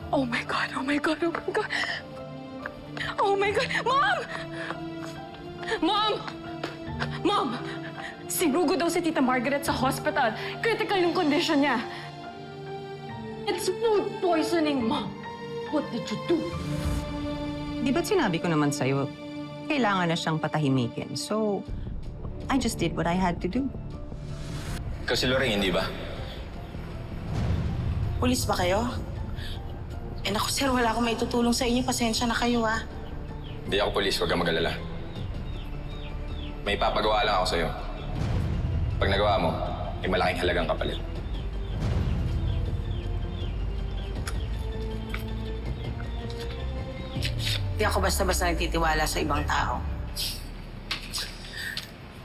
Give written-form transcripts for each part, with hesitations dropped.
Oh my God, oh my God, oh my God. Oh my God! Mom! Mom! Mom! Sinugo daw si Tita Margaret sa hospital. Critical yung condition niya. It's food poisoning, Mom. What did you do? Di ba't sinabi ko naman sa'yo, kailangan na siyang patahimikin. So, I just did what I had to do. Kasi Lorraine, hindi ba? Pulis ba kayo? Eh naku sir, wala akong maitutulong sa inyo. Pasensya na kayo ah. Hindi ako polis, huwag kang mag-alala. May ipapagawa lang ako sa'yo. Pag nagawa mo, may malaking halagang kapalit. Hindi ako basta-basta nagtitiwala sa ibang tao.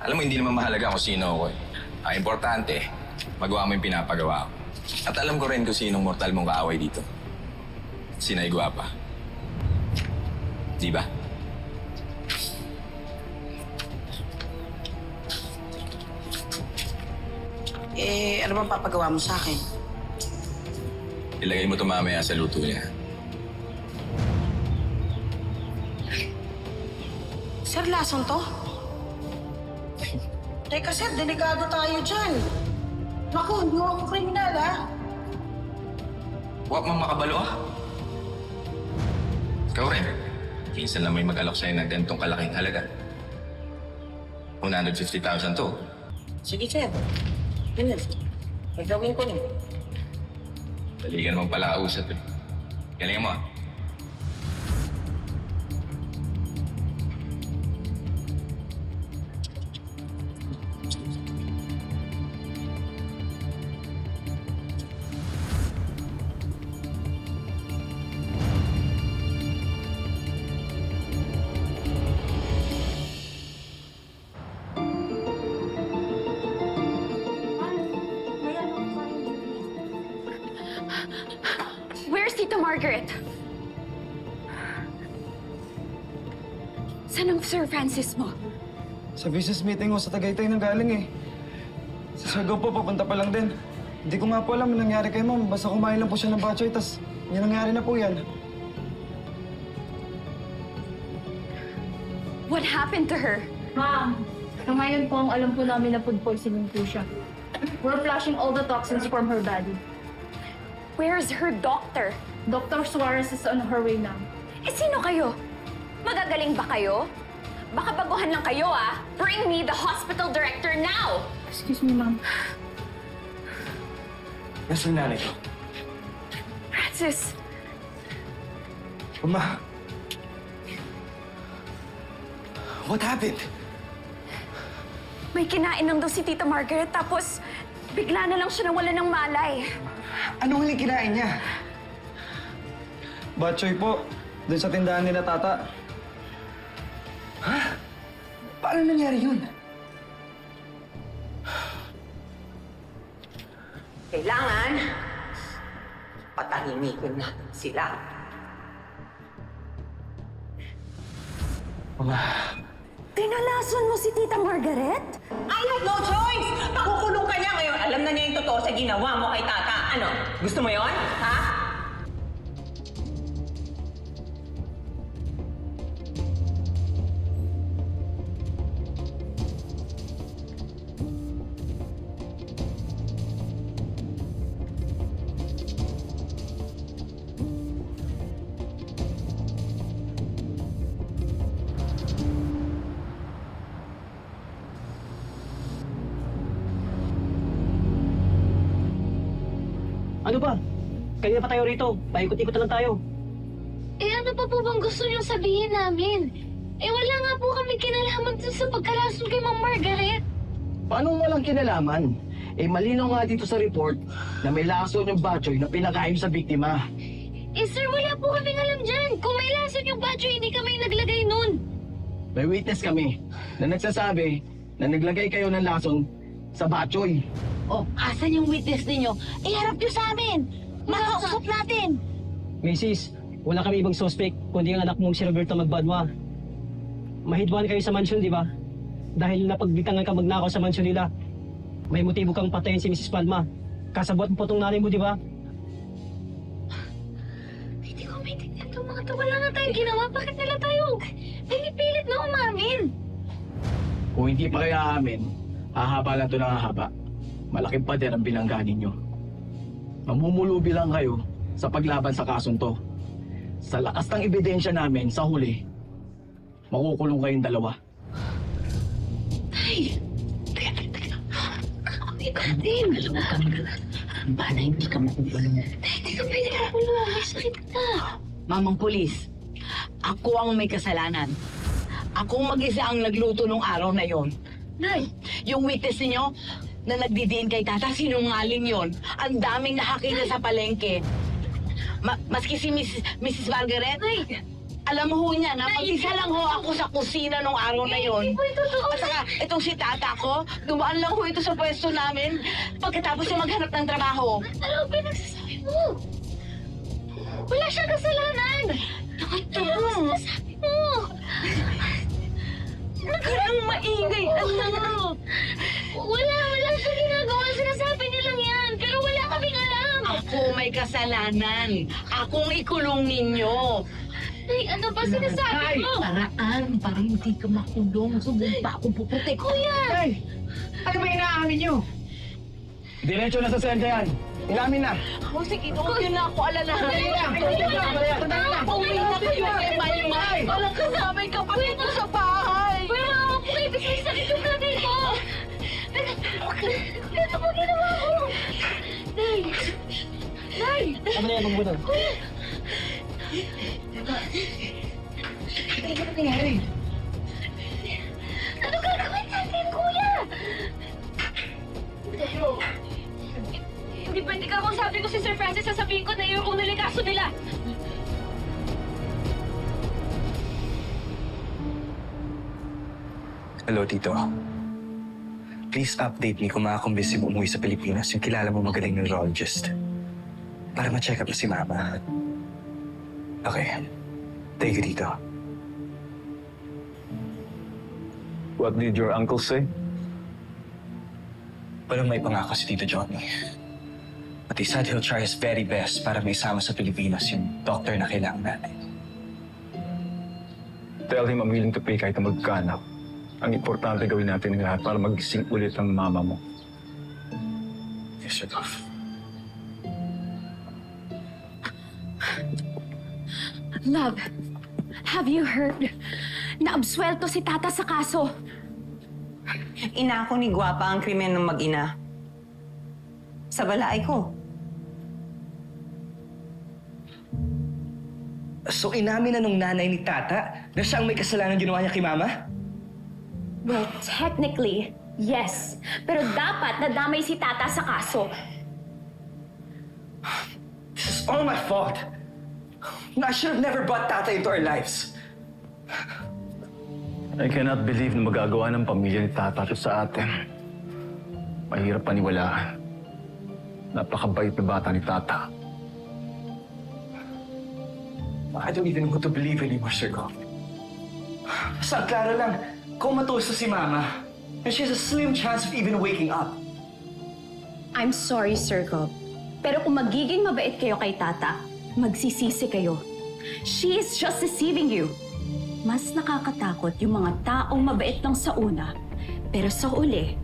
Alam mo, hindi naman mahalaga kung sino ako eh. Ang importante, magawa mo yung pinapagawa ko. At alam ko rin kung sinong mortal mong kaaway dito. Sinay Guapa. Di ba? Eh, ano bang papagawa mo sa akin? Ilagay mo ito mamaya sa luto niya. Sir, lason to? Teka sir, delikado tayo dyan. Naku, hindi ako kriminal ah. Huwag mong makabalo ah. Ikaw rin. Minsan lang may mag-alok sa'yo ng gantong kalaking halaga. 150,000 to. Sige sir. Ganun. Gagawin ko rin. Dali ka naman pala kausap eh. Galingan mo ah. Where's Tita Margaret? Saan ang Sir Francis mo? Sa business meeting ko sa Tagaytay nang galing eh. Sa Siargao po, papunta pa lang din. Hindi ko nga po alam ang nangyari kay ma'am. Basta kumain lang po siya ng batchoy, tas yan nangyari na po yan. What happened to her? Ma'am, sa ngayon po ang alam po namin na food poisoning po siya. We're flushing all the toxins from her body. Where's her doctor? Dr. Suarez is on her way now. Eh, sino kayo? Magagaling ba kayo? Baka baguhan lang kayo, ah. Bring me the hospital director now! Excuse me, ma'am. Nasaan nanay ko? Francis, Mama. What happened? may kinainom daw si Tita Margaret tapos bigla na lang siya nawala ng malay. Anong huling kinain niya? Batchoy po. Doon sa tindahan nila tata. Ha? Paano nangyari yun? Kailangan, patahimikin natin sila. Mama. Tinalason mo si Tita Margaret? I have no choice! Pakukulong ka niya ngayon. Alam na niya yung totoo sa ginawa mo kay Tata. Ano? Gusto mo yon? Ha? Ano ba? Kanina pa tayo rito. Paikot-ikot na lang tayo. Eh ano pa po bang gusto niyong sabihin namin? Eh wala nga po kami kinalaman dun sa pagkalason kay Ma'am Margaret. Paano walang kinalaman? Eh malinaw nga dito sa report na may lason yung batchoy na pinakain sa biktima. Eh sir, wala po kaming alam dyan. Kung may lason yung batchoy, hindi kami naglagay nun. May witness kami na nagsasabi na naglagay kayo ng lason sa batchoy. Oh, asan yung witness ninyo? Iharap niyo sa amin! Makausap natin! Mrs., wala kami ibang suspect kundi ang anak mong si Roberto Magbadwa. Mahidwan kayo sa mansyon, di ba? Dahil napagbitangan ka magnakaw sa mansyon nila. May motibo kang patayin si Mrs. Palma. Kasabot mo po itong nanay mo, di ba? Itong mga to, wala nga tayong ginawa. Bakit nila tayo pinipilit na umamin? Kung hindi pa kayo aamin, hahaba lang ito ng hahaba. Malaking pader ang bilangga ninyo. Mamumulubi lang kayo sa paglaban sa kasong to. Sa lakas ng ebidensya namin, sa huli, makukulong kayong dalawa. Tay! Teka. Ikaw din. Alam mo kami na. Bana, hindi ka makukulong. Tay, di ka pwede makulong. May sakit ka. Mamang pulis, ako ang may kasalanan. Ako mag-isa ang nagluto nung araw na yon. Nay! Yung witness niyo na nagdidiin kay tata, sinungaling yon. Ang daming nakakita sa palengke. Maski si Mrs. Margaret, Nay! alam mo ho niya na mag-isa lang ho ako sa kusina nung araw na yon. Hindi po ito totoo. At saka, itong si tata ko, dumaan lang ho ito sa pwesto namin pagkatapos niya maghanap ng trabaho. Ano ang pinagsasabi mo? Wala siyang kasalanan! Ano ang sinasabi mo? Nagkarang maingay, ano? Wala siyang ginagawa. Sinasabi niya lang yan. Pero wala kaming alam. Ako may kasalanan. Akong ikulong ninyo. Ay, ano ba sinasabi mo? Paraan para hindi ka makulong. Sumumpa akong puputik. Kuya! Hey! Ano ba inaamin nyo? Diretso na sa selda yan. Inamin na. Oh, sige, huwag yun na ako alalahanin. Uwi na kayo kay Maymay. Walang kasama yung kapatid mo sa bahay. Kuya, mga po kayo. Bisa yung sakit yung nanay ko. Ano po ginawa ko? Nay! Nay! Ano na yan, magbunan? Ano gagawin natin, kuya? Hindi pwede ka kung sabi ko si Sir Francis, sasabihin ko na yun kung nalikaso nila. Hello, Tito. Please update me kung makakumbisi mo umuwi sa Pilipinas yung kilala mo magaling neurologist. Para ma-check up na si Mama. Okay. Thank you, Tito. What did your uncle say? Walang may pangako si Tito Johnny. But he said he'll try his very best para may sama sa Pilipinas yung doctor na kailangan natin. Tell him I'm willing to pay kahit na magkano. Ang importante gawin natin ng lahat para magising ulit ang mama mo. Yes, sir, Doc. Love, have you heard? Naabsuelto si Tata sa kaso. Inako ni Guapa ang krimen ng mag-ina. Sa balay ko. So inamin na nung nanay ni Tata na siya ang may kasalanan ginawa niya kay Mama? Well, technically, yes. Pero dapat nadamay si Tata sa kaso. This is all my fault. I should have never brought Tata into our lives. I cannot believe na magagawa ng pamilya ni Tata to sa atin. Mahirap paniwalaan. Napakabait na bata ni Tata. I don't even know what to believe anymore, Sir Goff. Basta klaro lang, comatose na si Mama. And she has a slim chance of even waking up. I'm sorry, Sir Gob. Pero kung magiging mabait kayo kay Tata, magsisisi kayo. She is just deceiving you. Mas nakakatakot yung mga taong mabait lang sa una, pero sa uli,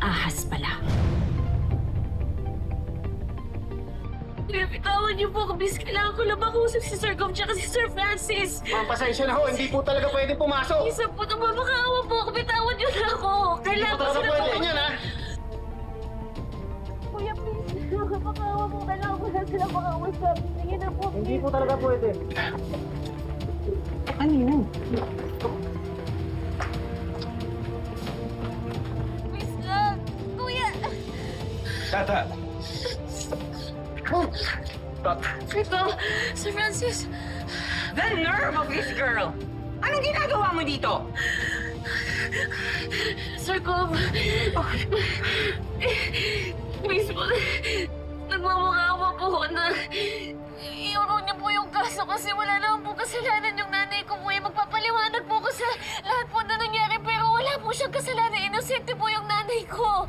ahas pala. Kuya, bitawan niyo po. Kabis kailangan ko lang makausap si Sir Gob tsaka si Sir Francis. Pasensya na ho, hindi po talaga pwede pumasok. Isa po na mamakaawa po ako. Bitawan niyo na ako. Kailangan ko sila po. ha? Kuya, please. Mamakaawa po. Kailangan ko na sila makausap. Sige na po. Hindi po talaga pwede. Ano yun? Please lang. Kuya. Tata! Oh. Ito, Sir Francis. The nerve of this girl! Anong ginagawa mo dito? Sir Gob. Please po. Nagmamakaawa po ako na iurong niyo po yung kaso kasi wala naman po kasalanan yung nanay ko po. Magpapaliwanag po ko sa lahat po na nangyari pero wala po siyang kasalanan. Inosente po yung nanay ko.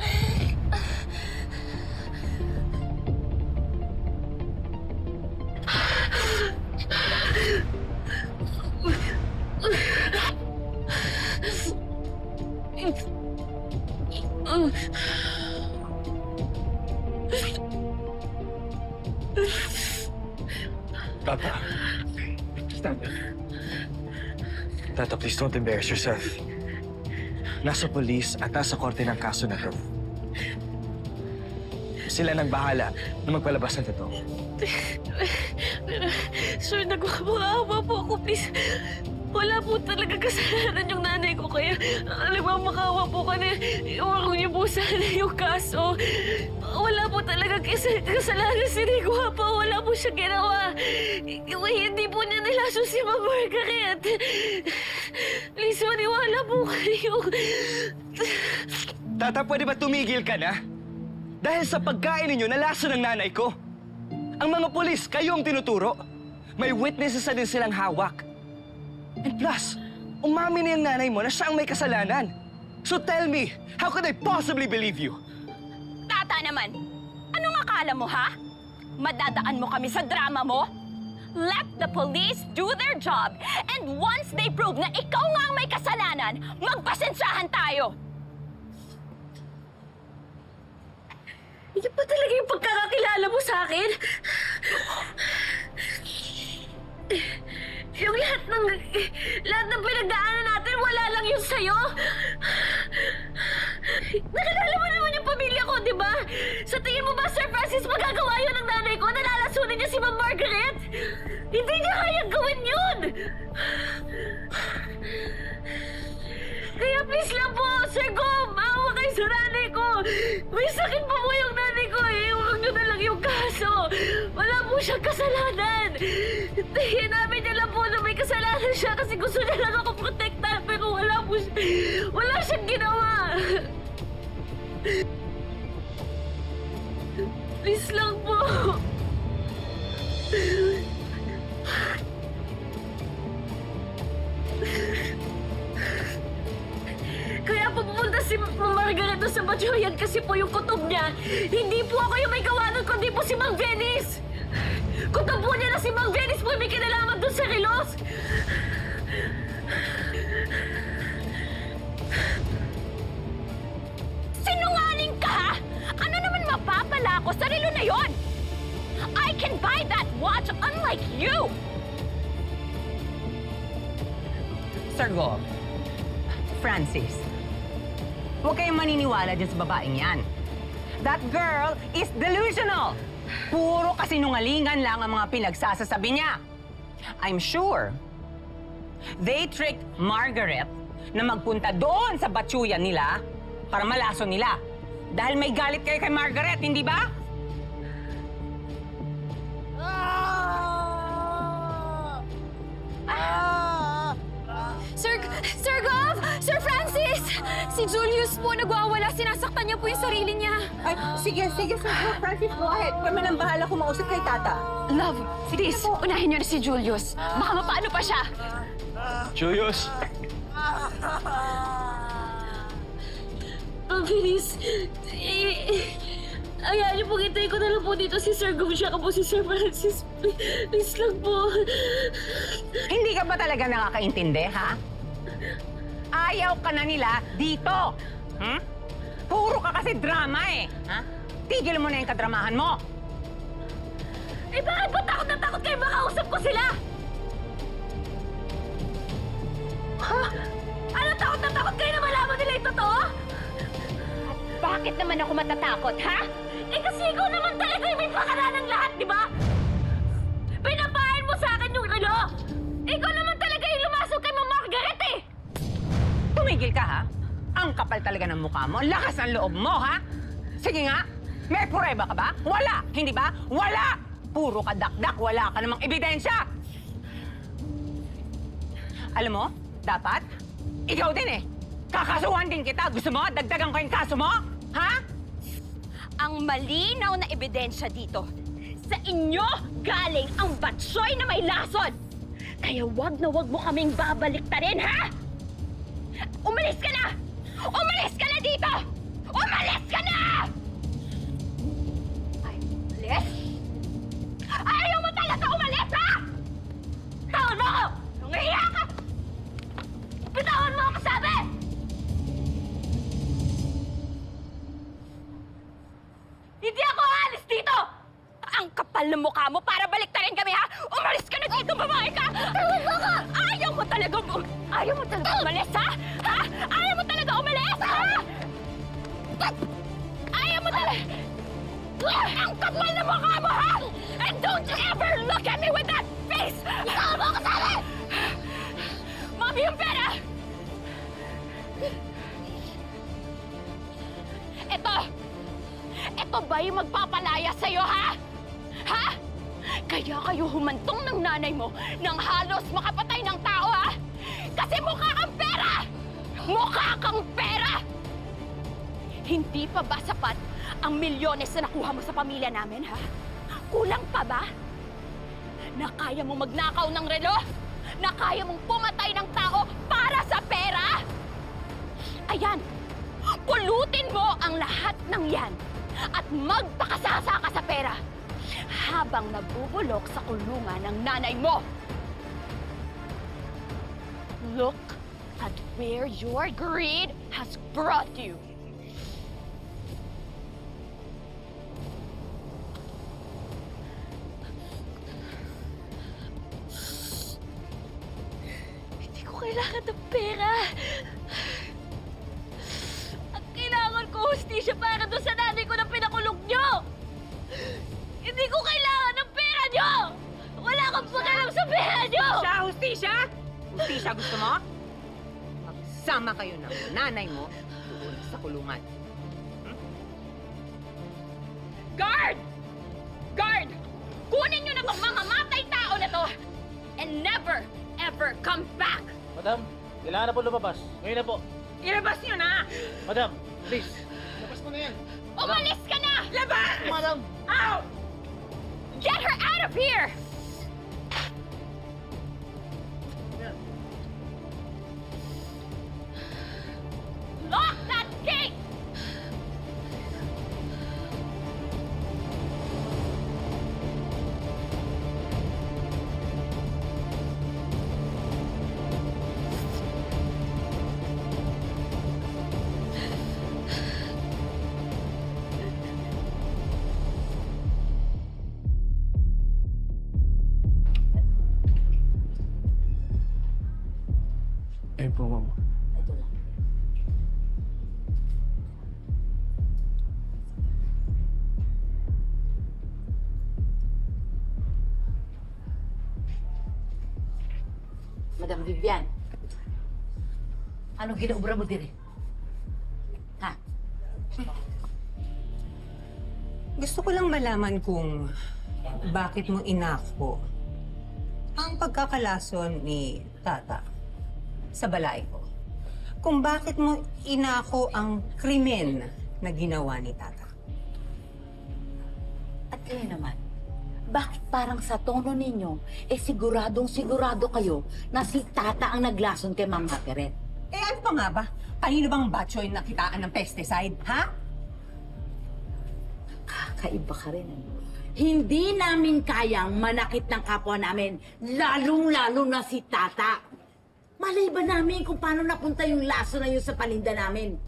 Tata. Tata, please don't embarrass yourself. Nasa polis at nasa korte ng kaso na to. Sila nang bahala na magpalabas ng totoo. Sir, nagmamakaawa po ako, please. Wala po talaga kasalanan yung nanay ko, kaya nagmamakaawa po ka na iwarong niyo po sana yung kaso. Wala po talaga kasalanan si Rigua po. Wala po siya ginawa. Hindi po niya nilaso si Ma'am Margaret. Please, maniwala po kayo. Tata, pwede ba tumigil ka na? Dahil sa pagkain ninyo, nalaso ng nanay ko. Ang mga polis, kayo ang tinuturo. May witnesses na din silang hawak. And plus, umami na yung nanay mo na siya ang may kasalanan. So tell me, how could I possibly believe you? Tata naman, anong akala mo, ha? Madadaan mo kami sa drama mo? Let the police do their job. And once they prove na ikaw nga ang may kasalanan, magpasensyahan tayo. Hindi pa talaga yung pagkakakilala mo sa akin? Yung lahat ng pinagdaanan natin, wala lang yun sa'yo. Nakilala mo naman yung pamilya ko, di ba? Sa tingin mo ba, Sir Francis, magagawa yun ng nanay ko? Nalalasunin niya si Ma'am Margaret? Hindi niya kayang gawin yun! Kaya please lang po, Sir Gom, maawa kayo sa nanay ko. May sakit pa po yung nanay ko eh. Huwag niyo na lang yung kaso. Wala po siyang kasalanan. Hinabi niya lang po na may kasalanan siya kasi gusto niya lang ako protektahan. Pero wala siyang ginawa. Please lang po. Kaya po pupunta si Margaret doon sa Batyoyan kasi po yung kutob niya. Hindi po ako yung may gawa nun, kundi po si Mang Venice. Kutob po niya na si Mang Venice po yung may kinalaman doon sa Rilos. Sinungaling ka, ha? Ano naman mapapala ko sa relo na yon? I can buy that watch unlike you! Sir Go, Francis, huwag kayong maniniwala dyan sa babaeng yan. That girl is delusional. Puro kasinungalingan lang ang mga pinagsasasabi niya. I'm sure they tricked Margaret na magpunta doon sa batyuyan nila para malaso nila. Dahil may galit kayo kay Margaret, hindi ba? Sir Gov! Sir Francis! Si Julius po nagwawala. Sinasaktan niya po yung sarili niya. Ay, sige, Sir Francis, go ahead. Kami nang bahala kumausap kay Tata. Love, please, unahin niyo na si Julius. Baka mapaano pa siya. Julius! Bilis. Ayaw niyo pong hintayin ko na lang po dito si Sir Gov. Siya ka po si Sir Francis. Please lang po. Hindi ka ba talaga nakakaintindi, ha? Ayaw ka na nila dito. Hmm? Puro ka kasi drama eh. Ha? Tigil mo na yung kadramahan mo. Eh bakit ba takot na takot kayo makausap ko sila? Ha? Ano takot na takot kayo na malaman nila yung totoo? Bakit naman ako matatakot, ha? Eh kasi ikaw naman talaga yung may pakalanan lahat, di ba? Pinapain mo sa akin yung relo! Ikaw naman talaga yung lumasok kay Ma'am Margaret eh! Tumigil ka, ha? Ang kapal talaga ng mukha mo. Lakas ang loob mo, ha? Sige nga, may pureba ka ba? Wala, hindi ba? Wala! Puro ka dakdak, wala ka namang ebidensya! Alam mo, dapat, ikaw din eh. Kakasuhan din kita. Gusto mo, dagdagan ko yung kaso mo? Ha? Ang malinaw na ebidensya dito. Sa inyo galing ang batsoy na may lason. Kaya wag na wag mo kaming babaliktarin, ha? Umalis ka na! Umalis ka na dito! Umalis ka na! Ay, umalis? Ayaw mo talaga umalis, ha? Tawon mo ako! Nangihiya ka! Bitawan mo ako, sabi! Hindi ako aalis dito! Ang kapal kapal ng mukha mo para baliktarin kami, ha? Umalis ka na dito, babae ka! Ayaw mo talaga umalis, ha? Ha? Ayaw mo talaga umalis, ha? Ayaw mo talaga... Ang kapal ng mukha mo, ha? And don't you ever look at me with that face! Ikaw mo ko sa akin! Mami, yung pera! Ito ba yung magpapalaya sa'yo, ha? Ha? Kaya kayo humantong ng nanay mo nang halos makapatay ng tao, ha? Kasi mukha kang pera! Mukha kang pera! Hindi pa ba sapat ang milyones na nakuha mo sa pamilya namin, ha? Kulang pa ba? Na kaya mong magnakaw ng relo? Na kaya mong pumatay ng tao para sa pera? Ayan, pulutin mo ang lahat ng yan at magpakasasa ka sa pera habang nabubulok sa kulungan ng nanay mo. Look at where your greed has brought you. Hindi ko kailangan ng pera. Ang kailangan ko, hustisya para doon sa nanay ko na pinakulong nyo. Hindi ko kailangan ng pera nyo! Wala kang pakialam sa pera nyo! Hustisya? Hustisya gusto mo? Magsama kayo ng nanay mo doon sa kulungan. Guard! Guard! Kunin nyo na tong mga matay tao na to and never, ever come back! Madam, kailangan na po lumabas. Ngayon na po. Ilabas nyo na! Madam, please. Labas mo na yan. Umalis ka na! Labas! Madam! Out! Get her out of here! Lock that gate! Ayun po, ma'am. Madam Vivian, anong ginaubra mo dire? Ha? Gusto ko lang malaman kung bakit mo inako ang pagkakalason ni Tata sa balay ko. Kung bakit mo inako ang krimen na ginawa ni Tata. At kayo naman, bakit parang sa tono ninyo, siguradong-sigurado kayo na si Tata ang naglason kay Ma'am Margaret? Eh ano pa nga ba? Kanino bang batchoy nakitaan ng pesticide, ha? Kakaiba ka rin, ano? Hindi namin kayang manakit ng kapwa namin, lalong-lalo na si Tata. Malay ba namin kung paano napunta yung laso na yun sa palinda namin?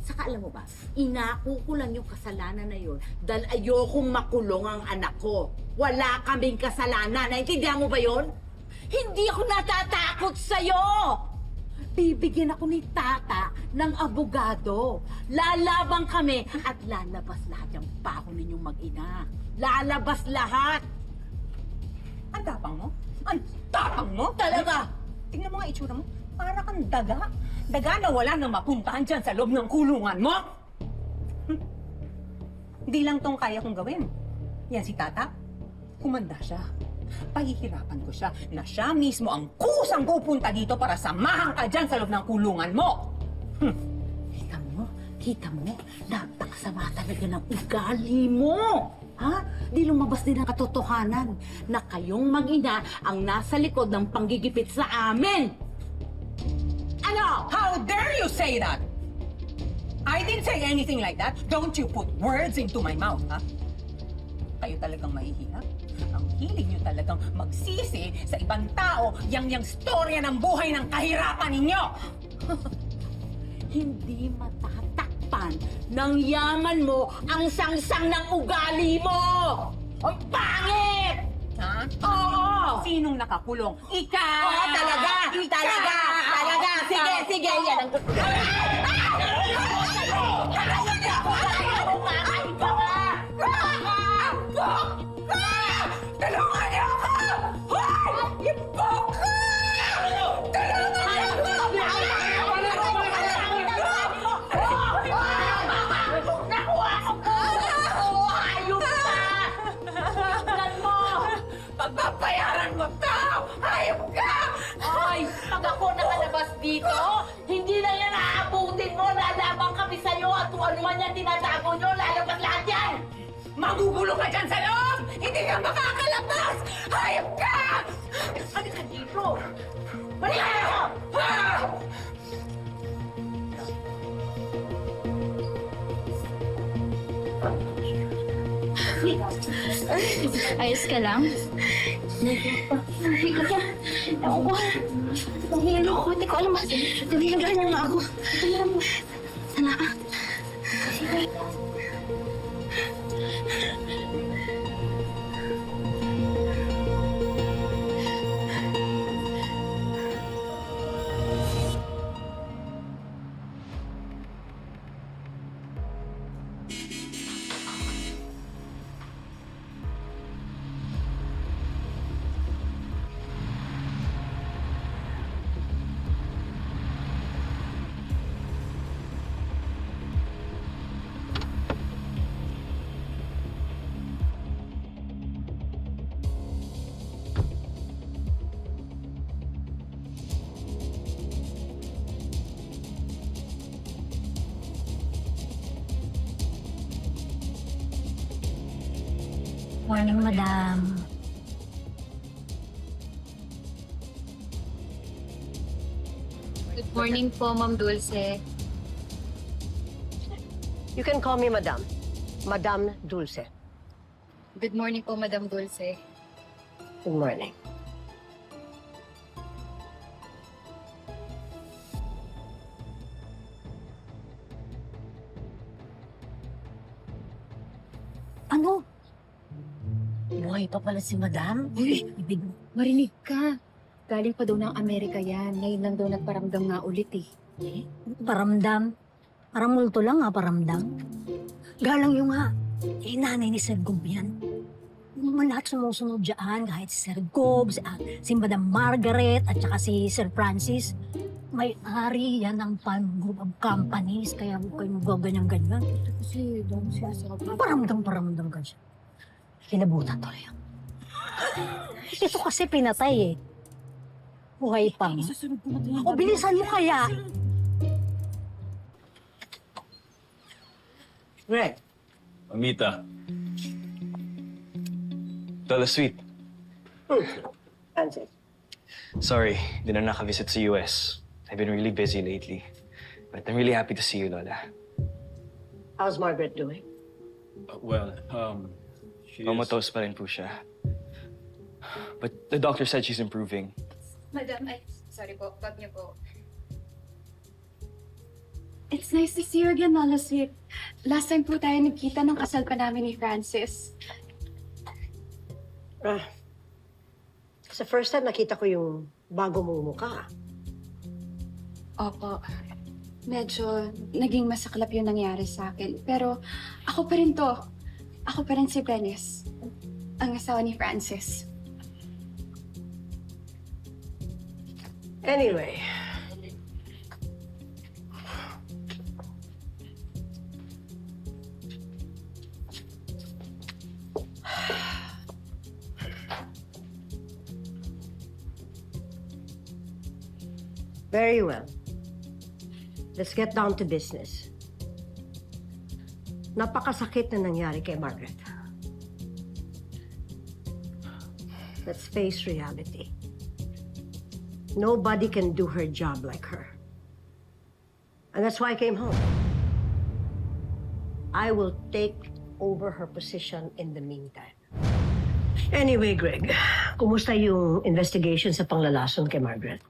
Saka alam mo ba, inako ko lang yung kasalanan na yun dahil ayokong makulong ang anak ko. Wala kaming kasalanan. Naintindihan mo ba yun? Hindi ako natatakot sa'yo! Bibigyan ako ni Tata ng abogado. Lalabang kami at lalabas lahat yung pako ninyong mag-ina. Lalabas lahat! Ang tapang mo? Ang tapang mo? Talaga! Tingnan mo nga itsura mo. Para kang daga. Daga na wala nang mapuntahan dyan sa loob ng kulungan mo. Hindi lang tong kaya kong gawin. Yan si Tata, kumanda siya. Pahihirapan ko siya na siya mismo ang kusang pupunta dito para samahan ka dyan sa loob ng kulungan mo. Kita mo, napakasama talaga ng ugali mo. Ha? Di lumabas din ang katotohanan na kayong mag-ina ang nasa likod ng panggigipit sa amin. Ano? How dare you say that? I didn't say anything like that. Don't you put words into my mouth, ha? Kayo talagang mahihirap. Ang hilig nyo talagang magsisi sa ibang tao yang storya ng buhay ng kahirapan ninyo. Hindi matatakpan ng yaman mo ang sangsang ng ugali mo! Ay, pangit! Ha? Oo! Sinong nakakulong? Ikaw! Oo, talaga! Talaga! Talaga! Sige, sige! Yan ang gusto ko. Pagpapayaran mo to! Hayop ka! Ay, pag ako nakalabas dito, hindi na yan aabutin mo. Lalabang kami sa'yo at kung ano man yan tinatago nyo, lalabas lahat yan! Magugulong ka dyan sa loob! Hindi ka makakalabas! Hayop ka! Ano ka dito? Balik kayo! Ayos ka lang? Hindi ka. Ako ko. Nahihilo ko. Hindi ko alam. Naghihilagaan na ako. Sana ka. Morning, madam. Good morning po, Ma'am Dulce. You can call me Madam. Madam Dulce. Good morning po, Madam Dulce. Good morning. Ano? Buhay pa pala si Madam? Ibig Marinig ka. Galing pa daw ng Amerika yan. Ngayon lang daw nagparamdam nga ulit eh. Paramdam. Parang multo lang paramdam. Galang yung nanay ni Sir Gob yan. Yung mga lahat sumusunod dyan, kahit si Sir Gob, si Madam Margaret, at saka si Sir Francis. May-ari yan ng group of companies, kaya huwag kayo magaganyan-ganyan. Kasi daw siya sa Paramdam ka siya. Kinabutan tuloy yan. Ito kasi pinatay Buhay pa. O, bilisan mo kaya. Greg. Mamita. Lola Sweet. Francis. Sorry, di na nakavisit sa US. I've been really busy lately. But I'm really happy to see you, Lola. How's Margaret doing? Comatose pa rin po siya. But the doctor said she's improving. Madam, sorry po. Wag niyo po. It's nice to see you again, Lola Sweet. Last time po tayo nagkita ng kasal pa namin ni Francis. Sa first time nakita ko yung bago mong mukha. Opo. Medyo naging masaklap yung nangyari sa akin. Pero ako pa rin to. Ako pa rin si Benes. Ang asawa ni Francis. Anyway. Very well. Let's get down to business. Napakasakit na nangyari kay Margaret. Let's face reality. Nobody can do her job like her. And that's why I came home. I will take over her position in the meantime. Anyway, Greg, kumusta yung investigation sa panglalason kay Margaret?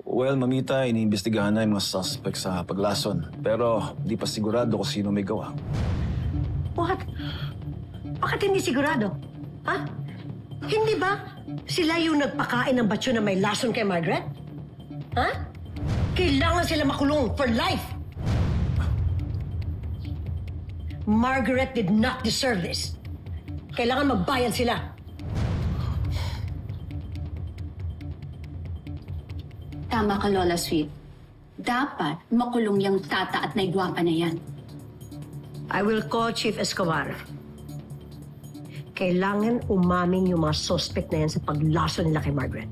Well, Mamita, iniimbestigahan na yung mga suspect sa paglason. Pero di pa sigurado kung sino may gawa. What? Bakit hindi sigurado? Ha? Hindi ba sila yung nagpakain ng batyo na may lason kay Margaret? Ha? Kailangan sila makulong for life. Margaret did not deserve this. Kailangan magbayad sila. Tama ka, Lola Sweet. Dapat makulong yung tata at naigwapa na yan. I will call Chief Escobar. Kailangan umamin yung mga suspect na yan sa paglaso nila kay Margaret.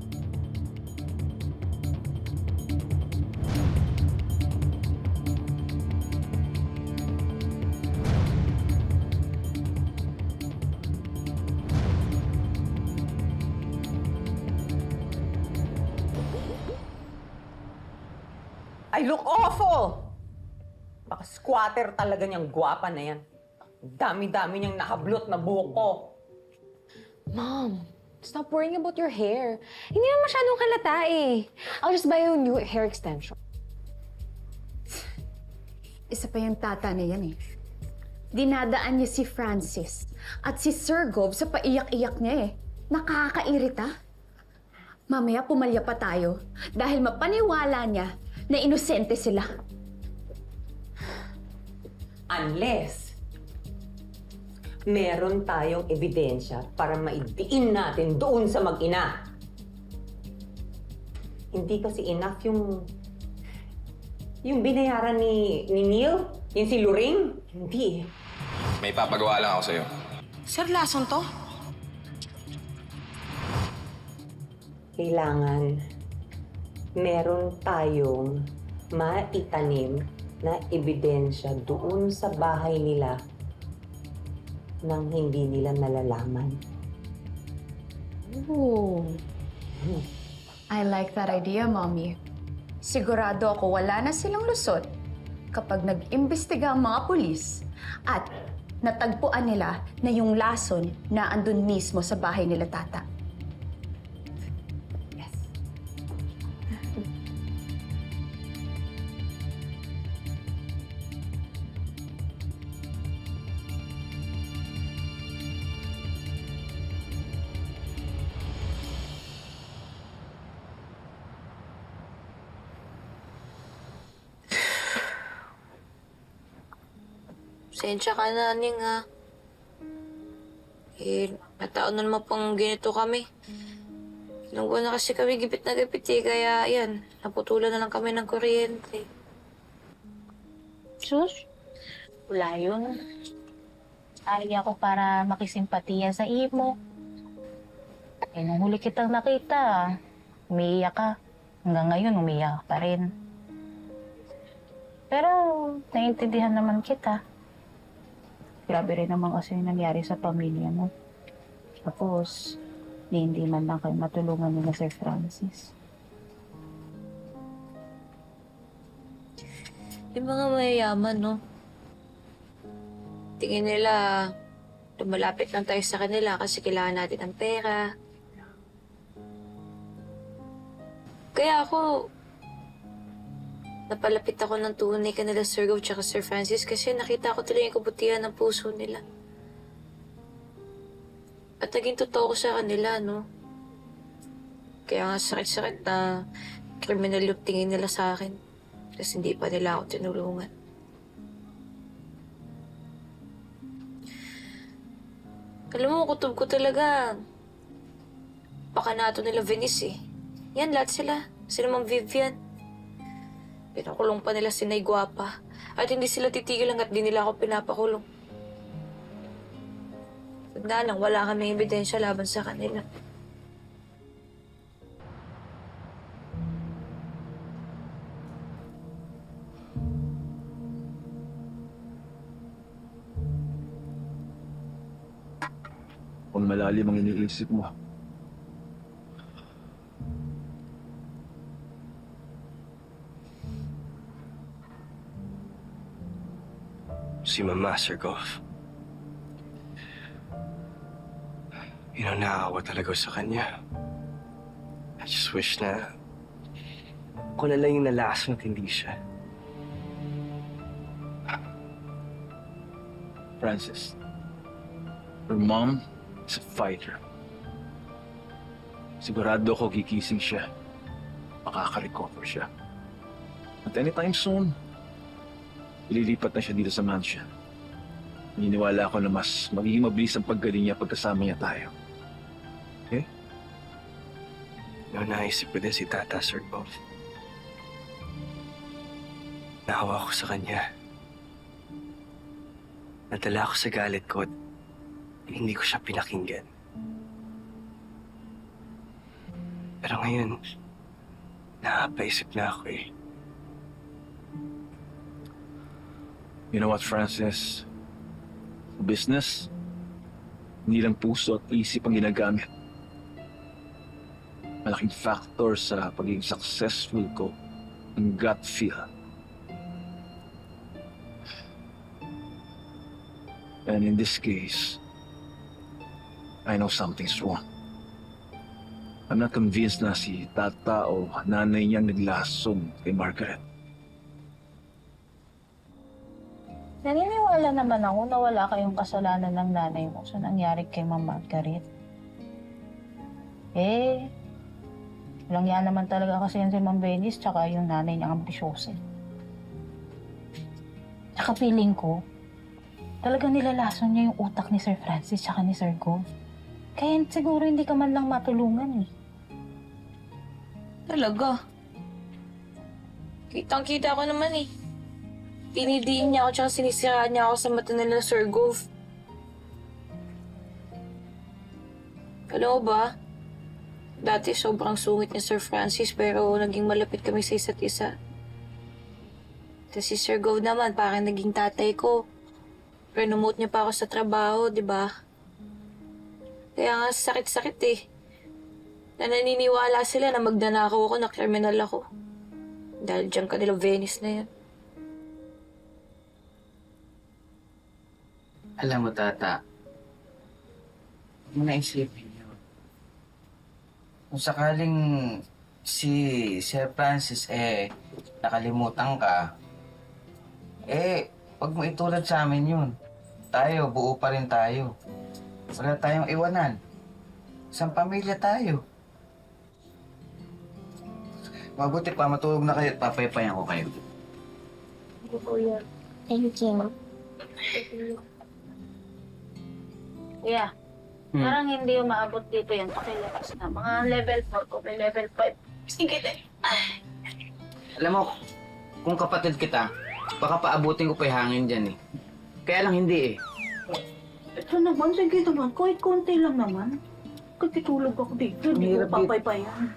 I look awful! Baka squatter talaga niyang gwapa na yan. Dami-dami niyang nakablot na buhok ko. Mom, stop worrying about your hair. Hindi naman masyadong halata eh. I'll just buy you a new hair extension. Isa pa yung tata na yan eh. Dinadaan niya si Francis at si Sir Gov sa paiyak-iyak niya eh. Nakakairita. Mamaya pumalya pa tayo dahil mapaniwala niya na inosente sila. Unless meron tayong ebidensya para maidiin natin doon sa mag-ina. Hindi kasi enough yung binayaran ni Neil, yung si Luring. Hindi eh. May papagawa lang ako sa'yo. Sir, lason to? Kailangan meron tayong maitanim na ebidensya doon sa bahay nila nang hindi nila nalalaman. Ooh. I like that idea, Mommy. Sigurado ako wala na silang lusot kapag nag-imbestiga ang mga pulis at natagpuan nila na yung lason na andun mismo sa bahay nila tata. Yes. Sensya ka na, Ning, ha? Nataon na naman pang ganito kami. Ilang buwan na kasi kami gipit na gipit eh, kaya yan, naputulan na lang kami ng kuryente. Sus, wala yun. Ari ako para makisimpatiya sa imo. Eh, nung huli kitang nakita, umiiyak ka. Hanggang ngayon, umiiyak ka pa rin. Pero, naiintindihan naman kita. Grabe rin naman kasi yung nangyari sa pamilya mo. Tapos, hindi man lang kayo matulungan ni Sir Francis. Yung mga mayayaman, no? Tingin nila, lumalapit lang tayo sa kanila kasi kailangan natin ng pera. Kaya ako, napalapit ako ng tunay kanila Sir Gov tsaka Sir Francis kasi nakita ko talaga yung kabutihan ng puso nila. At naging totoo ko sa kanila, no? Kaya nga sakit-sakit na kriminal yung tingin nila sa akin. Kasi hindi pa nila ako tinulungan. Alam mo, kutob ko talaga. Pakanato nila Venice eh. Yan, lahat sila. Sila Ma'am Vivian. Pinakulong pa nila si Nay Guapa. At hindi sila titigil hanggat di nila ako pinapakulong. Tanda lang, wala kaming ebidensya laban sa kanila. Kung malalim ang iniisip mo. Si Mama, Sir Goff. Naawa talaga sa kanya. I just wish na ako na lang yung nalason at hindi siya. Francis, Her mom is a fighter. Sigurado ako gigising siya. Makaka-recover siya. At anytime soon, ililipat na siya dito sa mansion. Naniniwala ako na mas magiging mabilis ang paggaling niya pagkasama niya tayo. Okay? Naisip ko din si Tata, Sir Bob. Nahawa ko sa kanya. Nadala ako sa galit ko at hindi ko siya pinakinggan. Pero ngayon, napaisip na ako eh. You know what, Francis? Business, hindi lang puso at isip ang ginagamit. Malaking factor sa pagiging successful ko ang gut feel. And in this case, I know something's wrong. I'm not convinced na si Tata o nanay niyang naglason kay Margaret. Naniniwala naman ako na wala kayong kasalanan ng nanay mo sa nangyari kay Ma'am Margaret. Walang yan naman talaga kasi yan si Ma'am Venice tsaka yung nanay niyang ambisyosa. Tsaka feeling ko, talagang nilalason niya yung utak ni Sir Francis tsaka ni Sir Gov. Kaya siguro hindi ka man lang matulungan eh. Talaga? Kitang-kita ko naman eh. Pinidiin niya ako tsaka sinisiraan niya ako sa mata nila Sir Gov. Alam mo ba? Dati sobrang sungit ni Sir Francis pero naging malapit kami sa isa't isa. Tapos si Sir Gov naman parang naging tatay ko. Promote niya pa ako sa trabaho, di ba? Kaya nga sakit-sakit eh. Na naniniwala sila na magnanakaw ako na kriminal ako. Dahil dyan kanila Venice na yan. Alam mo, Tata, huwag mo na isipin yun. Kung sakaling si Sir Francis, nakalimutan ka, wag mo itulad sa amin yun. Tayo, buo pa rin tayo. Wala tayong iwanan. Isang pamilya tayo. Mabuti pa, matulog na kayo at papaypayan ko kayo. Kuya. Thank you. Kuya, parang hindi umaabot dito yan. Pakilabas na. Mga level 4 ko, may level 5. Sige din. Alam mo, kung kapatid kita, baka paabutin ko pa yung hangin dyan eh. Kaya lang hindi eh. Ito naman, sige naman. Kahit konti lang naman. Katitulog ako dito. Hindi ko papaypayan.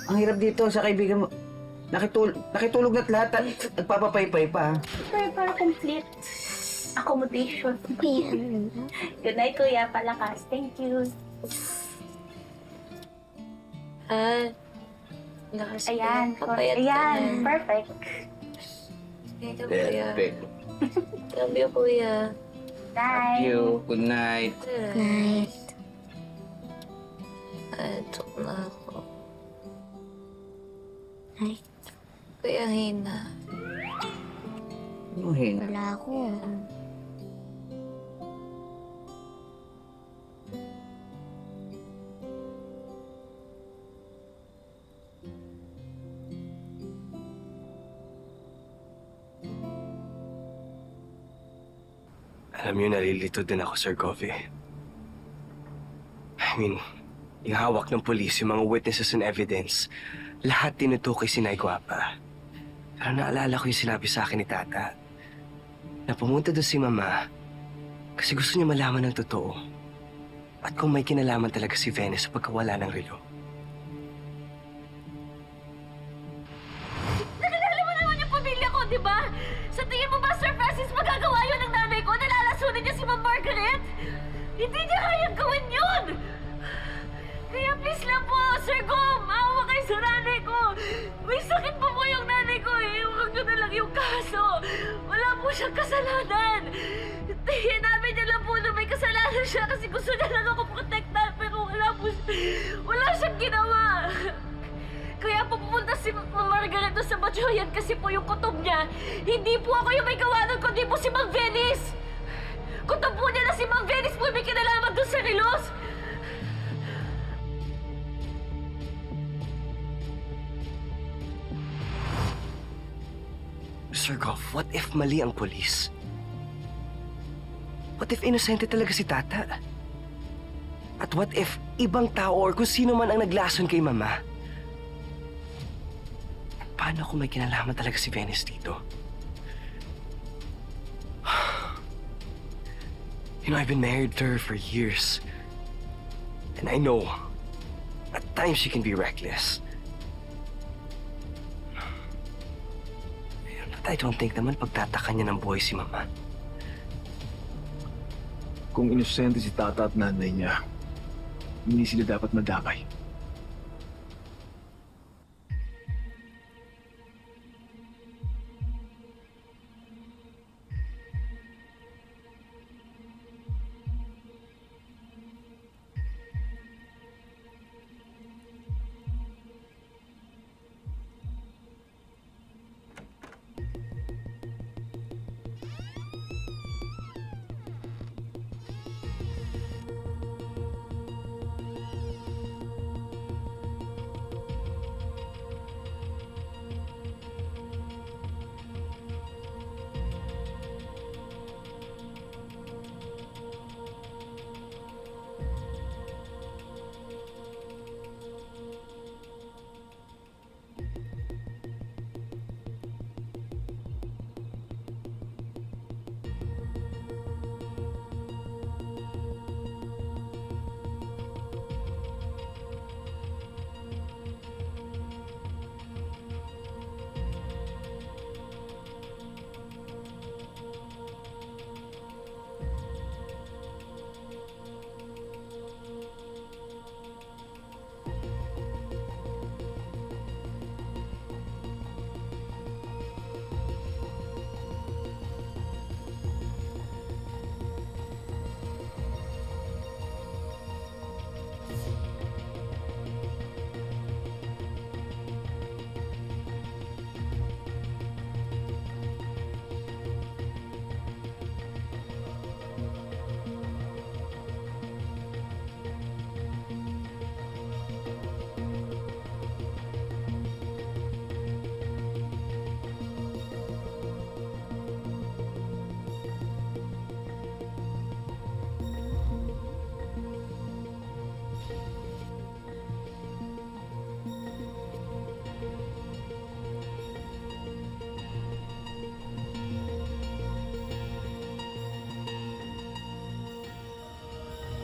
Ang hirap dito sa kaibigan mo. Nakitulog na't lahat at nagpapapaypay pa. Pero para complete accommodation. Good night, Kuya. Palakas. Thank you. Lakas Ayan. papayat Ayan. ka na. Perfect. Thank you, Kuya. Perfect. Love you, Kuya. Bye. You. Good night. Night. Antok na ako. Ay. Kuya Hina. Ano, Hina? Wala ako. Alam niyo, nalilito din ako, Sir Govi. Yung hawak ng polis, yung mga witnesses and evidence, lahat tinutukoy si Nay Guapa. Pero naalala ko yung sinabi sa akin ni Tata, na pumunta doon si Mama kasi gusto niya malaman ng totoo. At kung may kinalaman talaga si Venice sa pagkawala ng relo. Nakilala mo naman yung pamilya ko, di ba? Sa tingin mo ba, Sir Francis, magagawa yun ng nanay ko? Nalalasunin niya si Ma'am Margaret? Hindi niya kayang gawin yun! Kaya please lang po, Sir Gom, maawa kayo sa nanay ko. May sakit po po yung nanay ko eh. Huwag niyo na lang yung kaso. Wala po siyang kasalanan. Hinabi niya lang po na may kasalanan siya kasi gusto niya lang ako protektahan pero wala siyang ginawa. Kaya po pupunta si Ma'am Margaret doon sa Batchoyan kasi po yung kutob niya. Hindi po ako yung may gawa nun, kundi po si Ma'am Venice. Kutob po niya na si Ma'am Venice po yung may Sir Goff, what if mali ang polis? What if inosente talaga si Tata? At what if ibang tao or kung sino man ang naglason kay Mama? Paano kung may kinalaman talaga si Venice dito? You know, I've been married to her for years. And I know, at times she can be reckless. But I don't think naman pagtataka niya ng buhay si Mama. Kung inosente si Tata at nanay niya, hindi sila dapat madamay.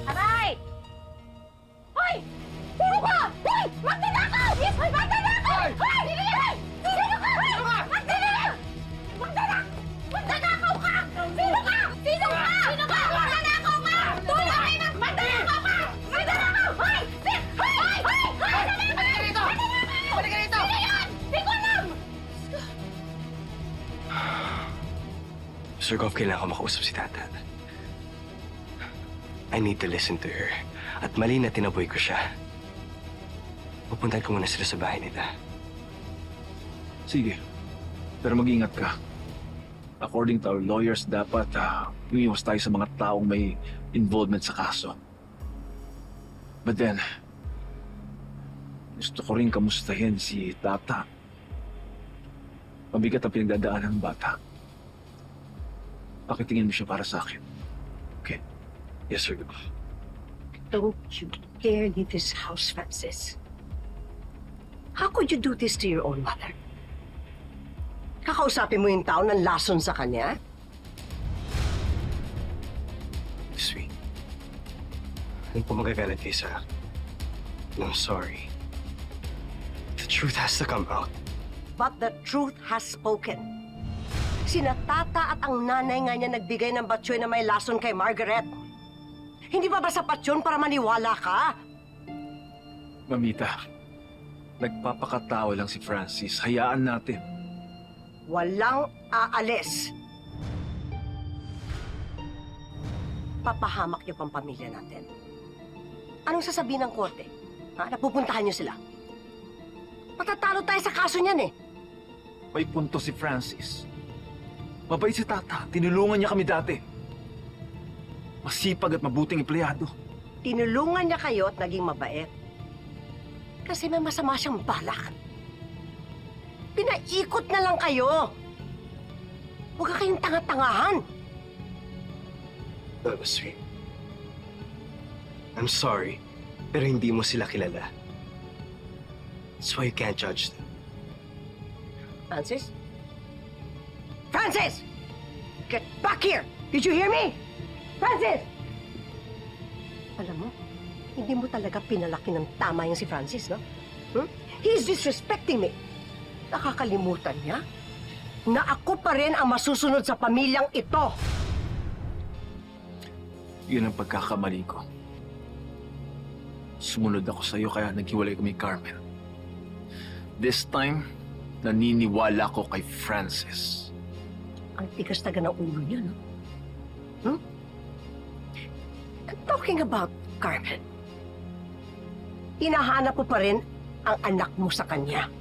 Aray! Hoy! Sino ka? Hoy! Magnanakaw! Yes! Hoy! Magnanakaw! Hoy! Sino yan? Sino ka? Hoy! Magnanakaw! Magnanakaw ka! Sino ka? Sino ka? Sino ka? Magnanakaw ka! Tulad kayo ng magnanakaw ka! Magnanakaw! Hoy! Hoy! Hoy! Hoy! Balik ka rito! Balik ka rito! Sino yan? Di ko alam! Sir Goff, kailangan ko makausap si Tata. I need to listen to her. At mali na tinaboy ko siya. Pupuntahan ko muna sila sa bahay nila. Sige. Pero mag-ingat ka. According to our lawyers, dapat umiwas tayo sa mga taong may involvement sa kaso. But then, gusto ko rin kamustahin si Tata. Mabigat ang pinagdadaanan ng bata. Pakitingin mo siya para sa akin. Okay? Yes, sir. Don't you dare leave this house, Francis. How could you do this to your own mother? Kakausapin mo yung tao ng lason sa kanya? Sweet. Ano po magagalit kayo sa... I'm sorry. The truth has to come out. But the truth has spoken. Sina Tata at ang nanay nga niya nagbigay ng batsoy na may lason kay Margaret. Hindi ba sapat yun para maniwala ka? Mamita, nagpapakatao lang si Francis. Hayaan natin. Walang aalis. Papahamak niyo pang pamilya natin. Anong sasabihin ng korte? Ha? Napupuntahan niyo sila. Patatalo tayo sa kaso niyan eh. May punto si Francis. Mabait si Tata. Tinulungan niya kami dati. Masipag at mabuting empleyado. Tinulungan niya kayo at naging mabait. Kasi may masama siyang balak. Pinaikot na lang kayo. Huwag ka kayong tanga-tangahan. That was sweet. I'm sorry, pero hindi mo sila kilala. That's why you can't judge them. Francis? Francis! Get back here! Did you hear me? Francis! Alam mo, hindi mo talaga pinalaki ng tama yung si Francis, no? He's disrespecting me. Nakakalimutan niya na ako pa rin ang masusunod sa pamilyang ito. Yun ang pagkakamali ko. Sumunod ako sa'yo kaya naghiwalay kami, Carmen. This time, naniniwala ko kay Francis. Ang tigas taga ng ulo niya, no? I'm talking about Carmen. Hinahanap mo pa rin ang anak mo sa kanya.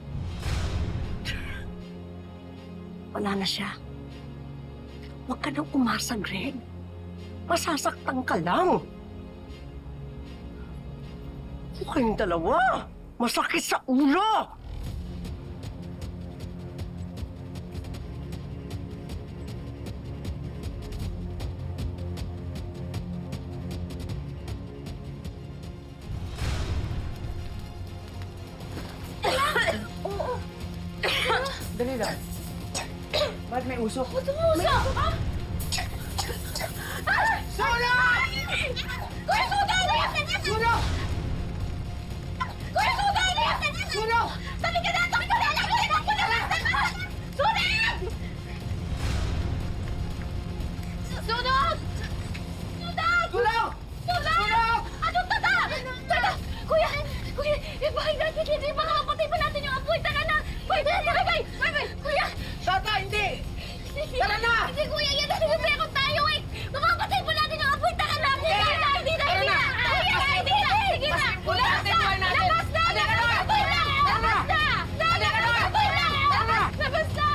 Wala na siya. Huwag ka nang umasa, Greg. Masasaktan ka lang. Huwag kayong dalawa. Masakit sa ulo. Dali lang. Bakit may usok? Usok! Suno! Kuya Sugani! Suno! Kuya Sugani! Suno! Sabi ka na! Sabi ko na! Sunog! Sunog! Sunog! Sunog! Anong tata? Tata! Kuya! Kuya! Ibahin natin! Hindi baka mapatay pa natin yung apoy! Tara na! Wait! Kuya! Tata, hindi! Tara na! Hindi, kuya! Yan na! Nagpapayakot tayo eh! Mamapatay pa natin yung apoy! Tara na! Hindi na! Hindi na! Kuya! Hindi na! Sige na! Labas na! Labas na! Apoy na! Labas na! Apoy na! Labas na!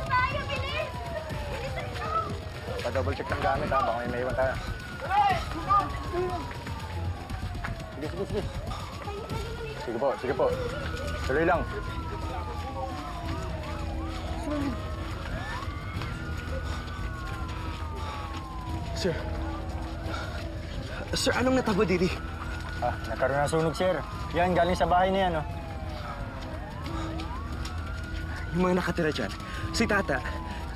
Tayo! Bilis! Bilis tayo! Pa-double check ng gamit ha, baka may maiwan tayo. Sige. Sige po. Tuloy lang. Sir, anong natabo, Didi? Nagkaroon ng sunog, sir. Yan, galing sa bahay na yan, oh. Yung mga nakatira dyan. Si Tata,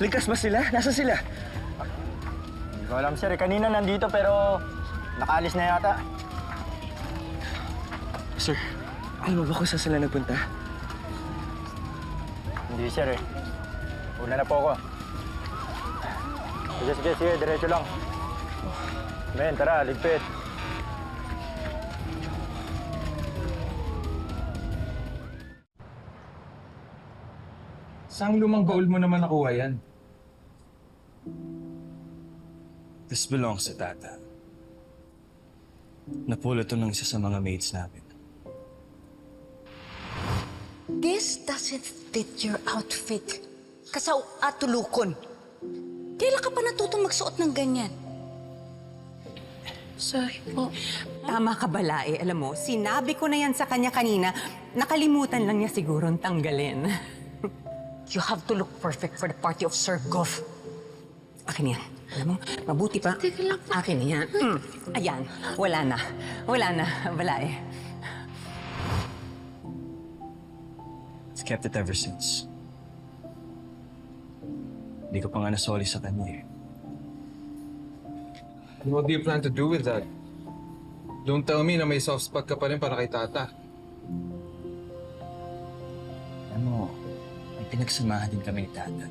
ligtas ba sila? Nasaan sila? Hindi ko alam, sir. Kanina nandito pero nakaalis na yata. Sir, alam mo ba kung saan sila nagpunta? Hindi, sir, eh. Una na po ako. Sige. Diretso lang. Men, tara, ligpit. Saan lumang gold mo naman nakuha yan? This belongs to Tata. Napulot to ng isa sa mga maids namin. This doesn't fit your outfit. Kasaw at tulukon. Kailan ka pa natutong magsuot ng ganyan? Sorry po. Tama ka, Balae. Alam mo, sinabi ko na yan sa kanya kanina. Nakalimutan lang niya sigurong tanggalin. You have to look perfect for the party of Sir Goff. Akin yan. Alam mo, mabuti pa. Akin yan. Ayan, wala na, Balae. I've kept it ever since. Hindi ko pa nga nasoli sa kanya eh. What do you plan to do with that? Don't tell me na may soft spot ka pa rin para kay Tata. Ano, may pinagsamahan din kami ni Tata.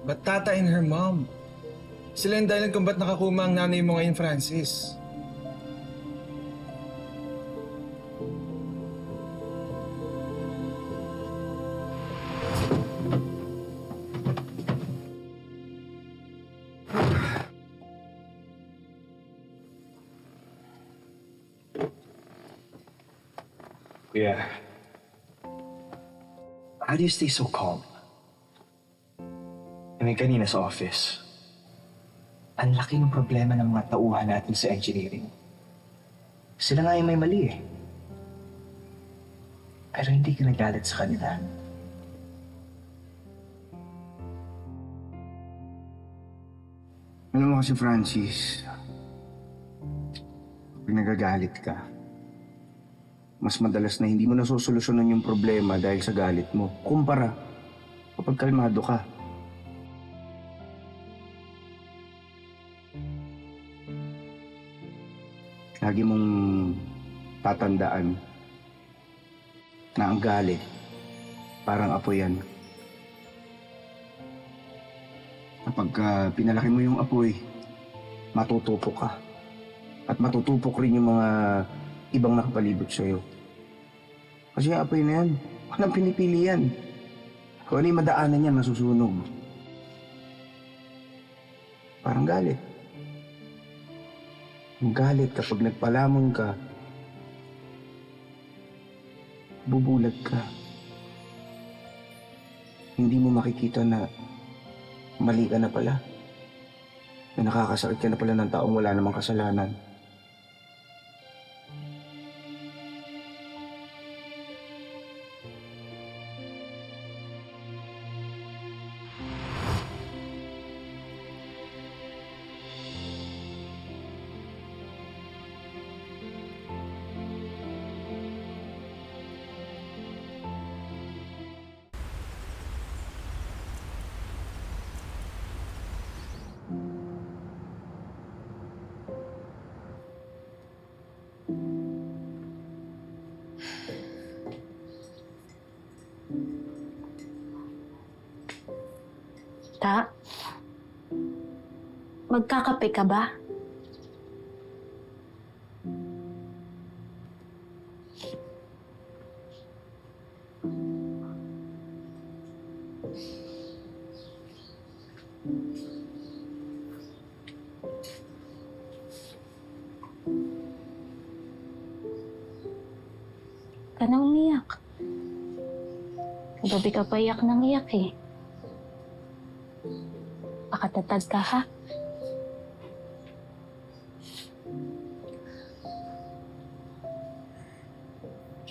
But Tata and her mom. Sila yung dahilan kung ba't nakakuma ang nanay mo ngayon, Francis. Kuya, how do you stay so calm? I mean, kanina sa office, ang laki ng problema ng mga tauhan natin sa engineering. Sila nga yung may mali eh. Pero hindi ka nagalit sa kanila. Alam mo kasi, Francis, pag nagagalit ka, mas madalas na hindi mo nasusolusyonan yung problema dahil sa galit mo. Kumpara kapag kalmado ka. Lagi mong tatandaan na ang galit parang apoy yan. Kapag pinalaki mo yung apoy, matutupok ka. At matutupok rin yung mga ibang nakapalibot sa'yo. Kasi yung apoy na yan, walang pinipili yan. Kung ano yung madaanan niya, masusunog. Parang galit. Ang galit kapag nagpalamon ka, bubulag ka. Hindi mo makikita na mali ka na pala. Na nakakasakit ka na pala ng taong wala namang kasalanan. Ta, magkakape ka ba? Ka na umiyak. Kagabi ka pa iyak nang iyak eh. Pakatatag ka, ha?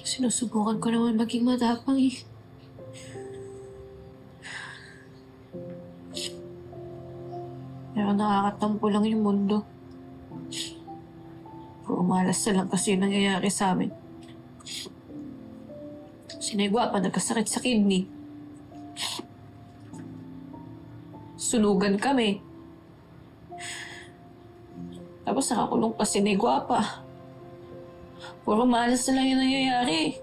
Sinusubukan ko naman maging matapang eh. Pero nakakatampo lang yung mundo. Puro malas na lang kasi yung nangyayari sa amin. Sinigwa pa nagkasakit sa kidney. Sunugan kami. Tapos nakakulong pa si Negwapa. Puro malas na lang yung nangyayari.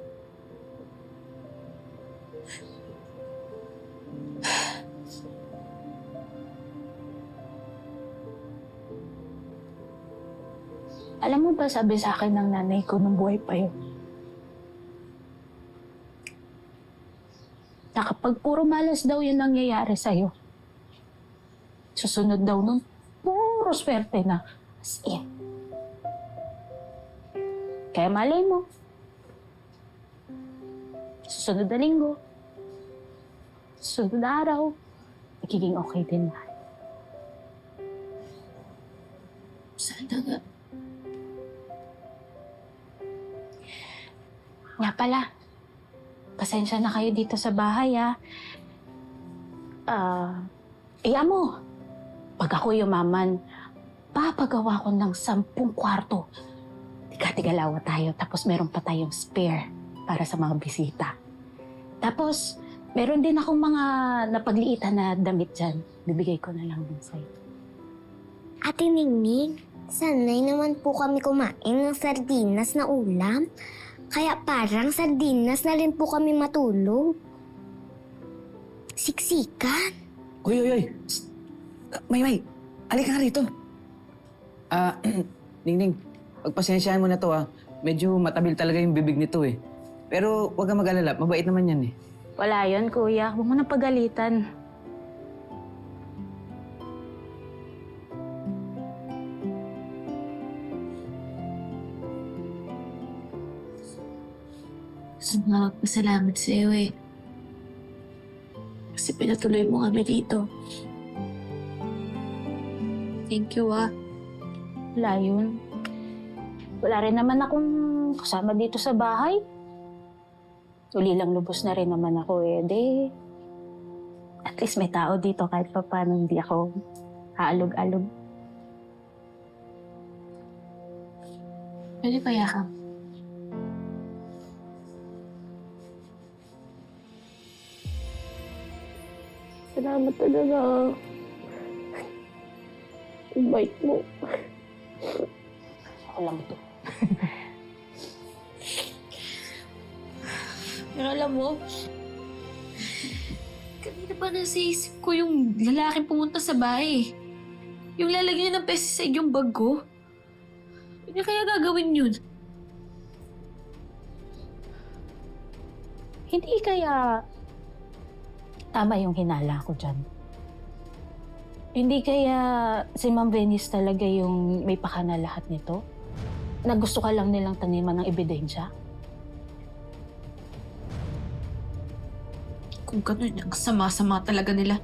Alam mo ba, sabi sa akin ng nanay ko nung buhay pa yun, na kapag puro malas daw yung nangyayari sa'yo, susunod daw nun, puro swerte na. As in. Kaya malay mo, susunod na linggo, susunod na araw, magiging okay din na. Sana nga. Nga pala, pasensya na kayo dito sa bahay, ha? Iya mo, pag ako yumaman, papagawa ko ng 10 kwarto. Tiga-tigalawa tayo, tapos meron pa tayong spare para sa mga bisita. Tapos, meron din akong mga napagliitan na damit dyan. Bibigay ko na lang din sa'yo. Ate Ningning, sanay naman po kami kumain ng sardinas na ulam. Kaya parang sardinas na rin po kami matulog. Siksikan. Uy! Psst. May! Alika nga rito. Ningning, pagpasensyahan mo na to Medyo matabil talaga yung bibig nito eh. Pero huwag kang mag-alala, mabait naman yan eh. Wala yun, kuya. Huwag mo nang pagalitan. Gusto nga magpasalamat sa iyo eh. Kasi pinatuloy mo kami dito. Thank you, Wala yun. Wala rin naman akong kasama dito sa bahay. Ulilang lubos na rin naman ako eh. At least may tao dito kahit pa paano hindi ako aalog-alog. Pwede ba yakap? Salamat talaga. Ang bait mo. Ako lang to. Pero alam mo, kanina pa nasa isip ko yung lalaking pumunta sa bahay. Yung lalagyan ng pesticide yung bag ko. Hindi kaya gagawin yun? Hindi kaya tama yung hinala ko dyan. Hindi kaya si Ma'am Venice talaga yung may pakana lahat nito? Na gusto ka lang nilang taniman ng ebidensya? Kung ganun, ang sama-sama talaga nila.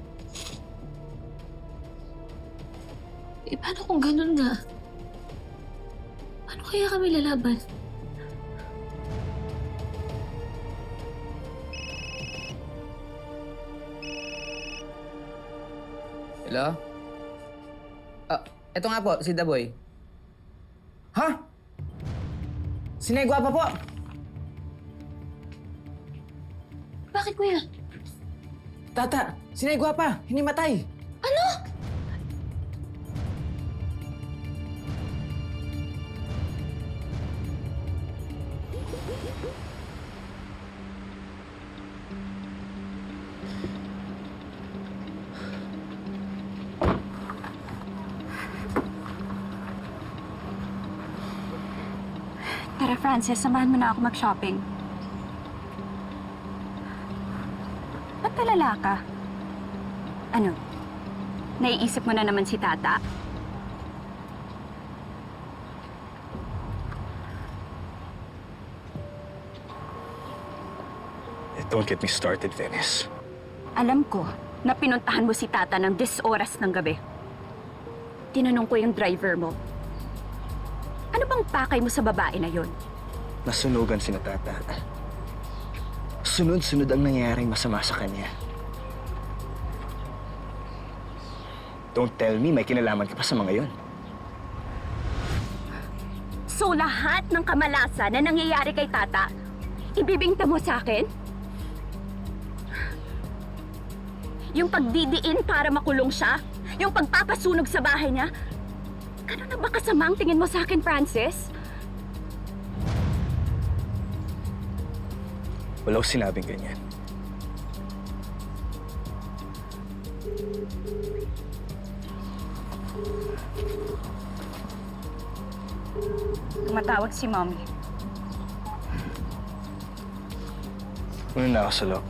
Eh, paano kung ganun nga? Paano kaya kami lalaban? Hello? Eto nga po, si Daboy. Ha? Sinay Guwapa po! Bakit, kuya? Tata, Sinay Guwapa, hinimatay! Ano? Tara, Frances, samahan mo na ako mag-shopping. Ba't talala ka? Ano? Naiisip mo na naman si Tata? Don't get me started, Venice. Alam ko na pinuntahan mo si Tata ng 10 oras ng gabi. Tinanong ko yung driver mo. Ano bang pakay mo sa babae na yon? Nasunugan si Tata. Sunod-sunod ang nangyayaring masama sa kanya. Don't tell me may kinalaman ka pa sa mga yon. So lahat ng kamalasan na nangyayari kay Tata, ibibingta mo sa akin? Yung pagdidiin para makulong siya? Yung pagpapasunog sa bahay niya? Ganun na ba kasama ang tingin mo sa akin, Frances? Wala ko sinabing ganyan. Tumatawag si Mommy. Una na ako sa loob.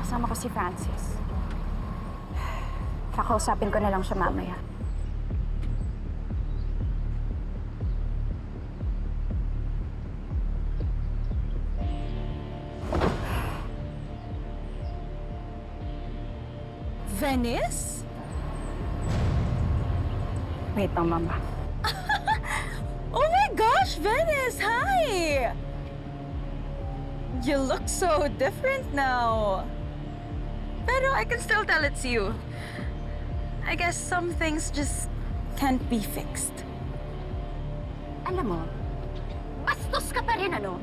Kasama ko si Francis. Kakausapin ko na lang siya mamaya. Venice? Wait lang, Mama. Oh my gosh, Venice! Hi! You look so different now. Pero I can still tell it's you. I guess some things just can't be fixed. Alam mo, bastos ka pa rin, ano?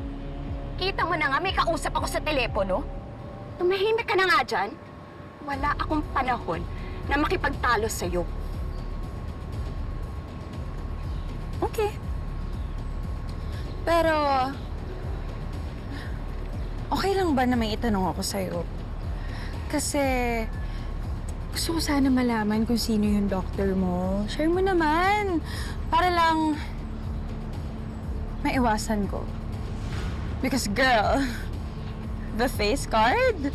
Kita mo na nga, may kausap ako sa telepono. Tumahimik ka na nga dyan. Wala akong panahon na makipagtalo sa'yo. Okay. Pero, okay lang ba na may itanong ako sa'yo? Kasi, gusto ko sana malaman kung sino yung doctor mo. Share mo naman. Para lang, maiwasan ko. Because girl, the face card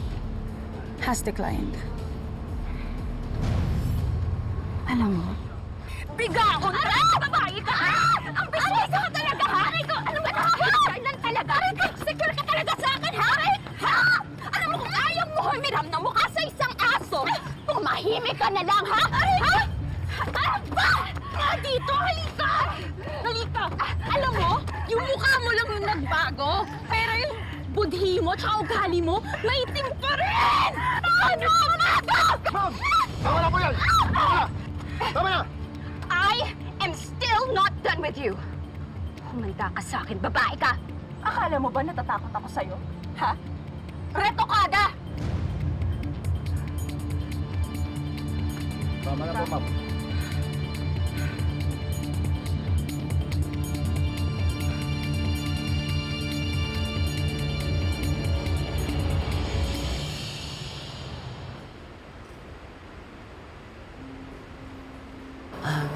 has declined. Alam mo, bigaon ka! Babae ka, ha? Ang bisnes ka talaga, ha? Ano ba nakakita lang talaga? Secure ka talaga sa akin, ha? Ha? Alam mo, kung ayaw mo humiram ng mukha sa isang aso, Tumahimik ka na lang, ha? Ha? Ano ba? Dito, halika! Halika! Alam mo, yung mukha mo lang yung nagbago, pero yung budhi mo tsaka ugali mo, maitim pa rin! Ano ba? Ma'am! Tama na po yan! Tama na! Tama na! I am still not done with you. Humanda ka sa akin, babae ka. Akala mo ba natatakot ako sa'yo? Ha? Retokada! Tama na po, ma'am.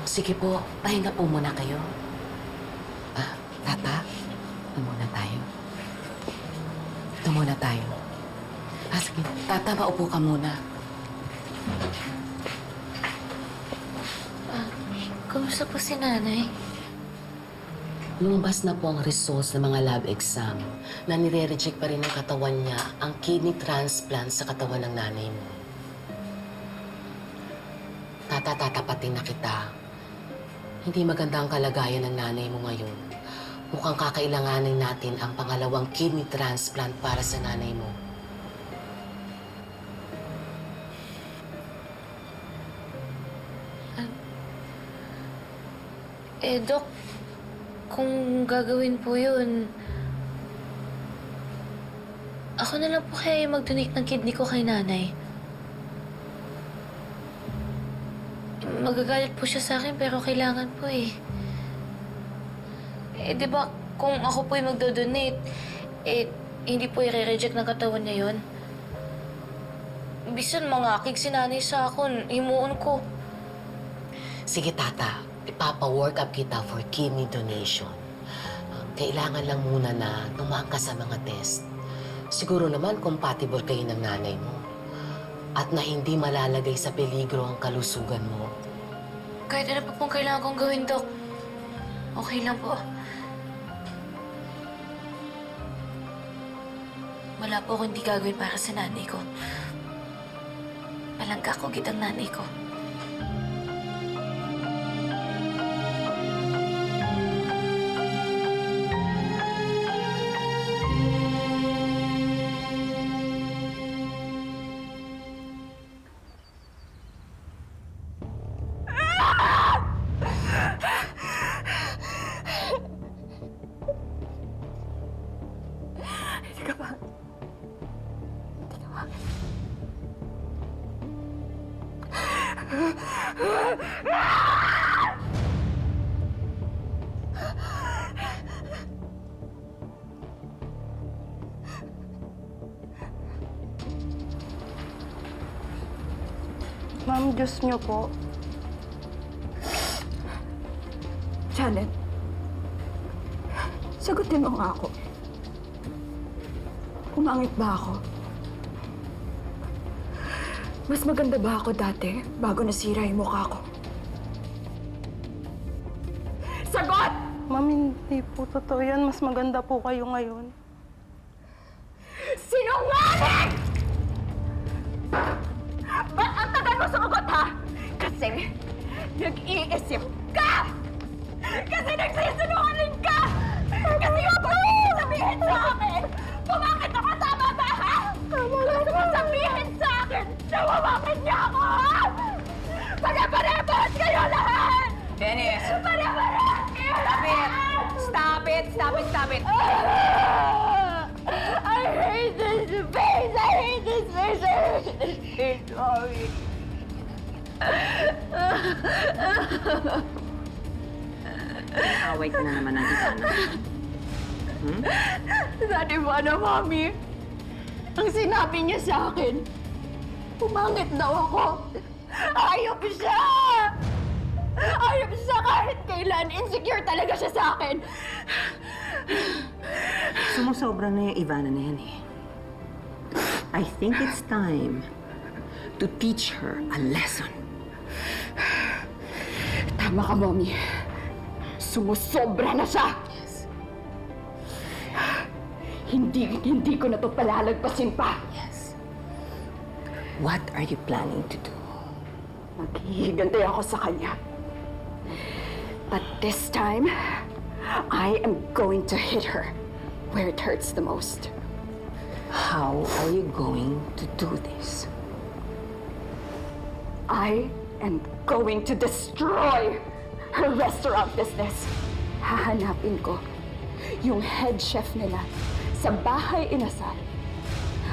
Sige po, pahinga po muna kayo. Tata, ito muna tayo. Ito muna tayo. Sige, Tata, maupo ka muna. Kumusta po si nanay? Lumabas na po ang results ng mga lab exam na nire-reject pa rin ng katawan niya ang kidney transplant sa katawan ng nanay mo. Tata, tatapatin na kita. Hindi maganda ang kalagayan ng nanay mo ngayon. Mukhang kakailanganin natin ang pangalawang kidney transplant para sa nanay mo. Dok, kung gagawin po yun, ako na lang po kaya yung mag-donate ng kidney ko kay nanay. Magagalit po siya sa akin pero kailangan po eh. Di ba kung ako po yung magdo-donate, hindi po i-reject ng katawan niya yun? Bisan mangakig si nanay sa akin, himuon ko. Sige, Tata. Ipapa-work up kita for kidney donation. Kailangan lang muna na tumaan ka sa mga test. Siguro naman compatible kayo ng nanay mo. At na hindi malalagay sa peligro ang kalusugan mo. Kahit ano pa pong kailangan kong gawin, Dok. Okay lang po. Wala po akong hindi gagawin para sa nanay ko. Palangka ko gitang nanay ko. Ma'am, Diyos niyo po. Janet, sagutin mo nga ako. Umangit ba ako? Mas maganda ba ako dati bago nasira yung mukha ko? Sagot! Ma'am, hindi po totoo yan. Mas maganda po kayo ngayon. Sinungaling! Ba't ang tagal mo sumagot, ha? Kasi nag-iisip ka! Kasi nagsisinungaling ka! Kasi yung gusto sabihin sa akin! Pumakit ako, tama ba, ha? Gusto mo sabihin sa akin na pumakit niya ako, ha? Pare-parehas kayo lahat! Dennis! Pare-parehas kayo lahat! Stop it! Stop it! Stop it! I hate this face! I hate this face! I hate this face, Mommy! Away ka na naman ng Ivana. That Ivana, Mommy, ang sinabi niya sa akin, pumangit daw ako. Ayop siya! Ayop siya kahit kailan. Insecure talaga siya sa akin. Sumusobra na yung Ivana na yan eh. I think it's time to teach her a lesson. Tama ka, Mommy. Sumusobra na siya. Yes. Hindi ko na to palalagpasin pa. Yes. What are you planning to do? Maghihigantay ako sa kanya. But this time, I am going to hit her where it hurts the most. How are you going to do this? I am going to destroy her restaurant business. Hahanapin ko yung head chef nila sa bahay inasal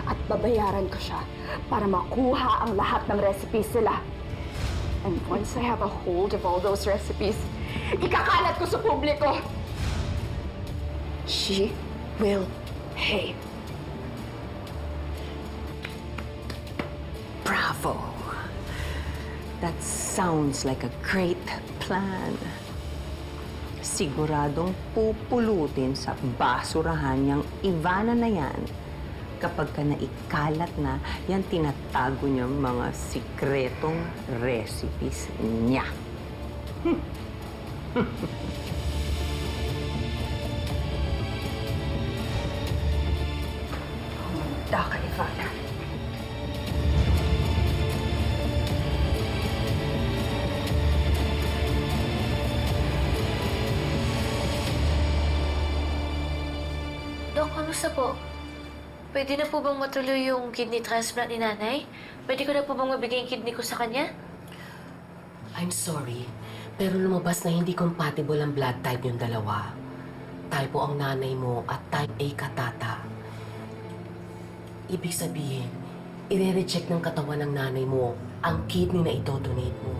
at babayaran ko siya para makuha ang lahat ng recipes sila. And once I have a hold of all those recipes, ikakalat ko sa publiko. She will pay. Bravo! That sounds like a great plan. Siguradong pupulutin sa basurahan yung Ivana na yan kapag ka naikalat na yung tinatago niyang mga sikretong recipes niya. Humanda ka, Ivana. Dok, kamusta po? Pwede na po bang matuloy yung kidney transplant ni nanay? Pwede ko na po bang mabigay yung kidney ko sa kanya? I'm sorry, pero lumabas na hindi compatible ang blood type yung dalawa. Type O ang nanay mo at type A ka, tata. Ibig sabihin, ire-reject ng katawan ng nanay mo ang kidney na ito-donate mo.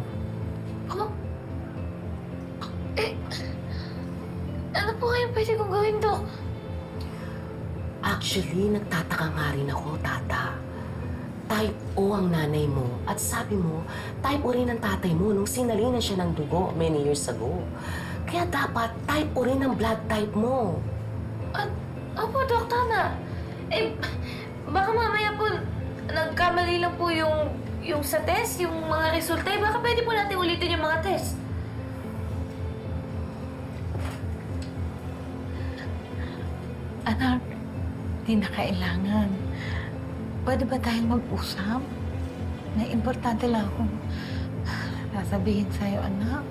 Oh? Eh, ano po kayang pwede kong gawin, Dok? Actually, nagtataka nga rin ako, tata. Type O ang nanay mo at sabi mo, type O rin ang tatay mo nung sinalinan siya ng dugo many years ago. Kaya dapat type O rin ang blood type mo. Opo, Dok, tama. Eh, baka mamaya po, nagkamali lang po yung sa test, yung mga resulta. Eh, baka pwede po natin ulitin yung mga test. Anak, di na kailangan. Pwede ba tayong mag-usap? Na importante lang akong sasabihin sa'yo, anak.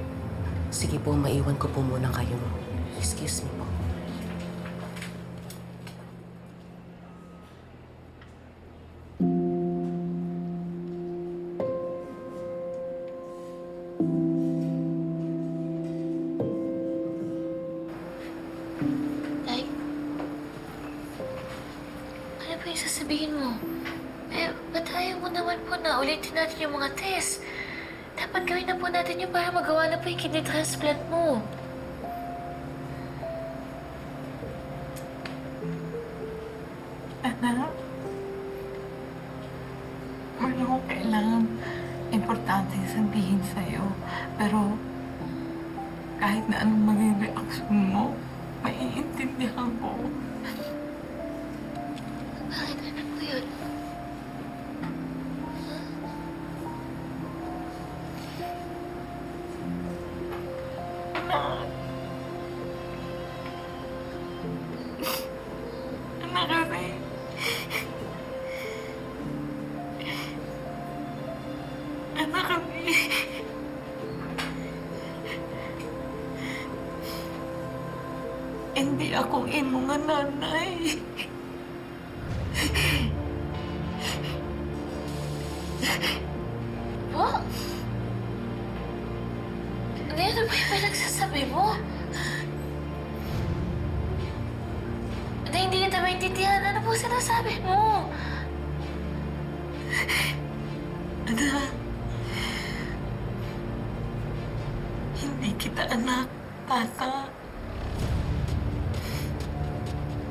Sige po, maiwan ko po muna kayo. Excuse me po. Ay, ano po yung sasabihin mo? Eh, ba't ayaw mo naman po na ulitin natin yung mga test? Dapat gawin na po natin yun para magawa na po yung kidney transplant mo. Anak, wala akong kailangan importante sabihin sa'yo. Pero kahit na anong maging reaksyon mo, maiintindihan ko. Bakit? Ano po yun? Anak kasi, anak kasi, hindi ako imo nga nanay. Po? Ano ba yung pinagsasabi mo? Hindi kita maintindihan. Ano po sinasabi mo? Anak, hindi kita anak, tata.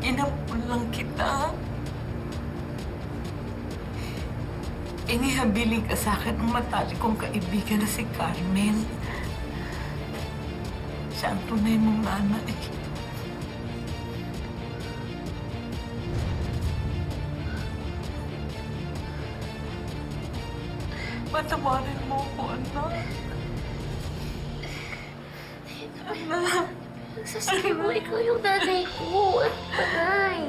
Inapon lang kita. Inihabiling ka sa akin ng matalik kong kaibigan na si Carmen. Siya ang tunay mong nanay. Patawarin mo ako, anak. Anak. Sasabi mo, ikaw yung nanay ko at panay.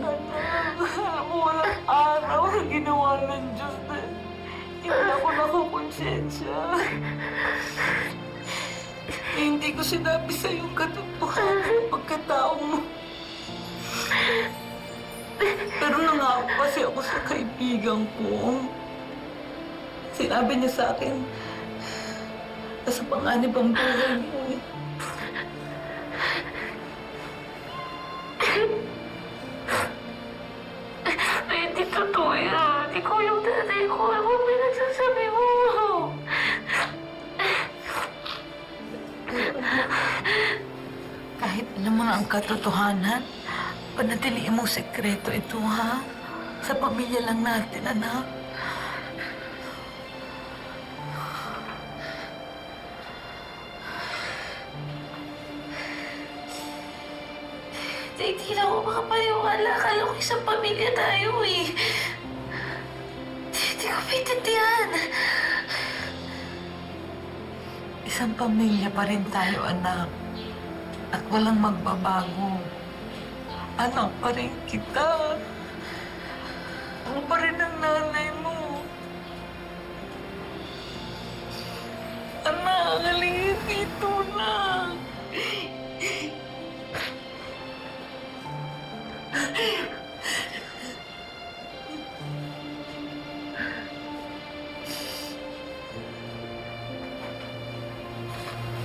Walang araw na ginawa ng Diyos na Hindi na ako nakukonsensya. Hindi ko sinabi sa yung katotohanan ng pagkatao mo. Pero nangako kasi ako sa kaibigan ko. Sinabi niya sa akin na sa panganib ang buhay mo. Ay, hindi totoo yan. Hindi ko yung tatay ko. Ako may nagsasabi mo. Kahit alam mo na ang katotohanan, panatiliin mo sekreto ito, ha? Sa pamilya lang natin, anak. Hindi na ako makapaniwala. Akala ko isang pamilya tayo, eh. Hindi ko maintindihan. Isang pamilya pa rin tayo, anak. At walang magbabago. Anak pa rin kita. Ako pa rin ang nanay mo. Anak, halingin dito na.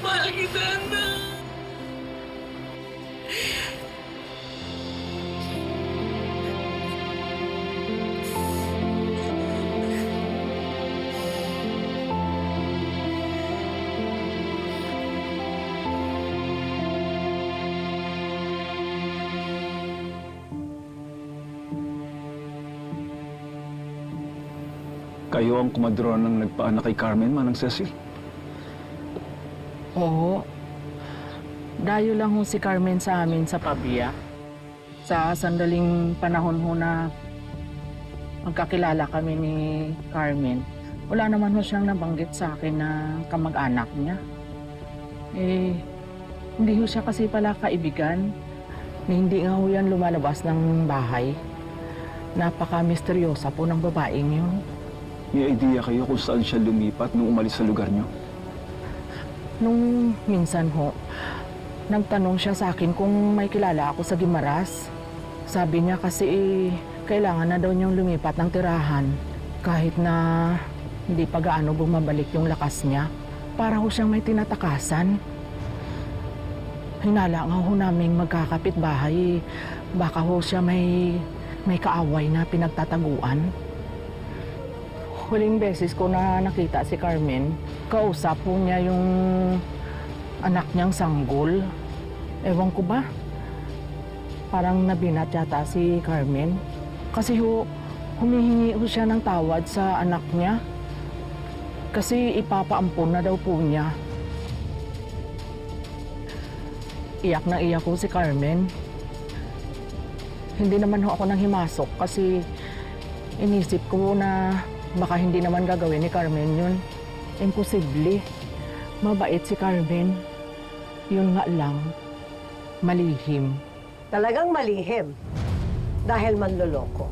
Mahal kita, anak. Kayo ang kumadron ng nagpaanak kay Carmen, Manang Cecil. Oo. Dayo lang ho si Carmen sa amin sa Pabia. Sa sandaling panahon ho na magkakilala kami ni Carmen, wala naman ho siyang nabanggit sa akin na kamag-anak niya. Eh, hindi ho siya kasi pala kaibigan. Hindi nga ho yan lumalabas ng bahay. Napaka-misteryosa po ng babaeng yun. May idea kayo kung saan siya lumipat nung umalis sa lugar niyo? Nung minsan ho, nagtanong siya sa akin kung may kilala ako sa Guimaras. Sabi niya kasi kailangan na daw niyang lumipat ng tirahan kahit na hindi pa gaano bumabalik yung lakas niya. Para ho siyang may tinatakasan. Hinala nga ho naming magkakapit bahay. Baka ho siya may kaaway na pinagtataguan. Huling beses ko na nakita si Carmen, kausap po niya yung anak niyang sanggol. Ewan ko ba? Parang nabinat yata si Carmen. Kasi humihingi ho siya ng tawad sa anak niya. Kasi ipapaampon na daw po niya. Iyak na iyak ko si Carmen. Hindi naman ho ako nang himasok kasi inisip ko na baka hindi naman gagawin ni Carmen yun. Imposible. Mabait si Carmen. Yun nga lang, malihim. Talagang malihim. Dahil manloloko.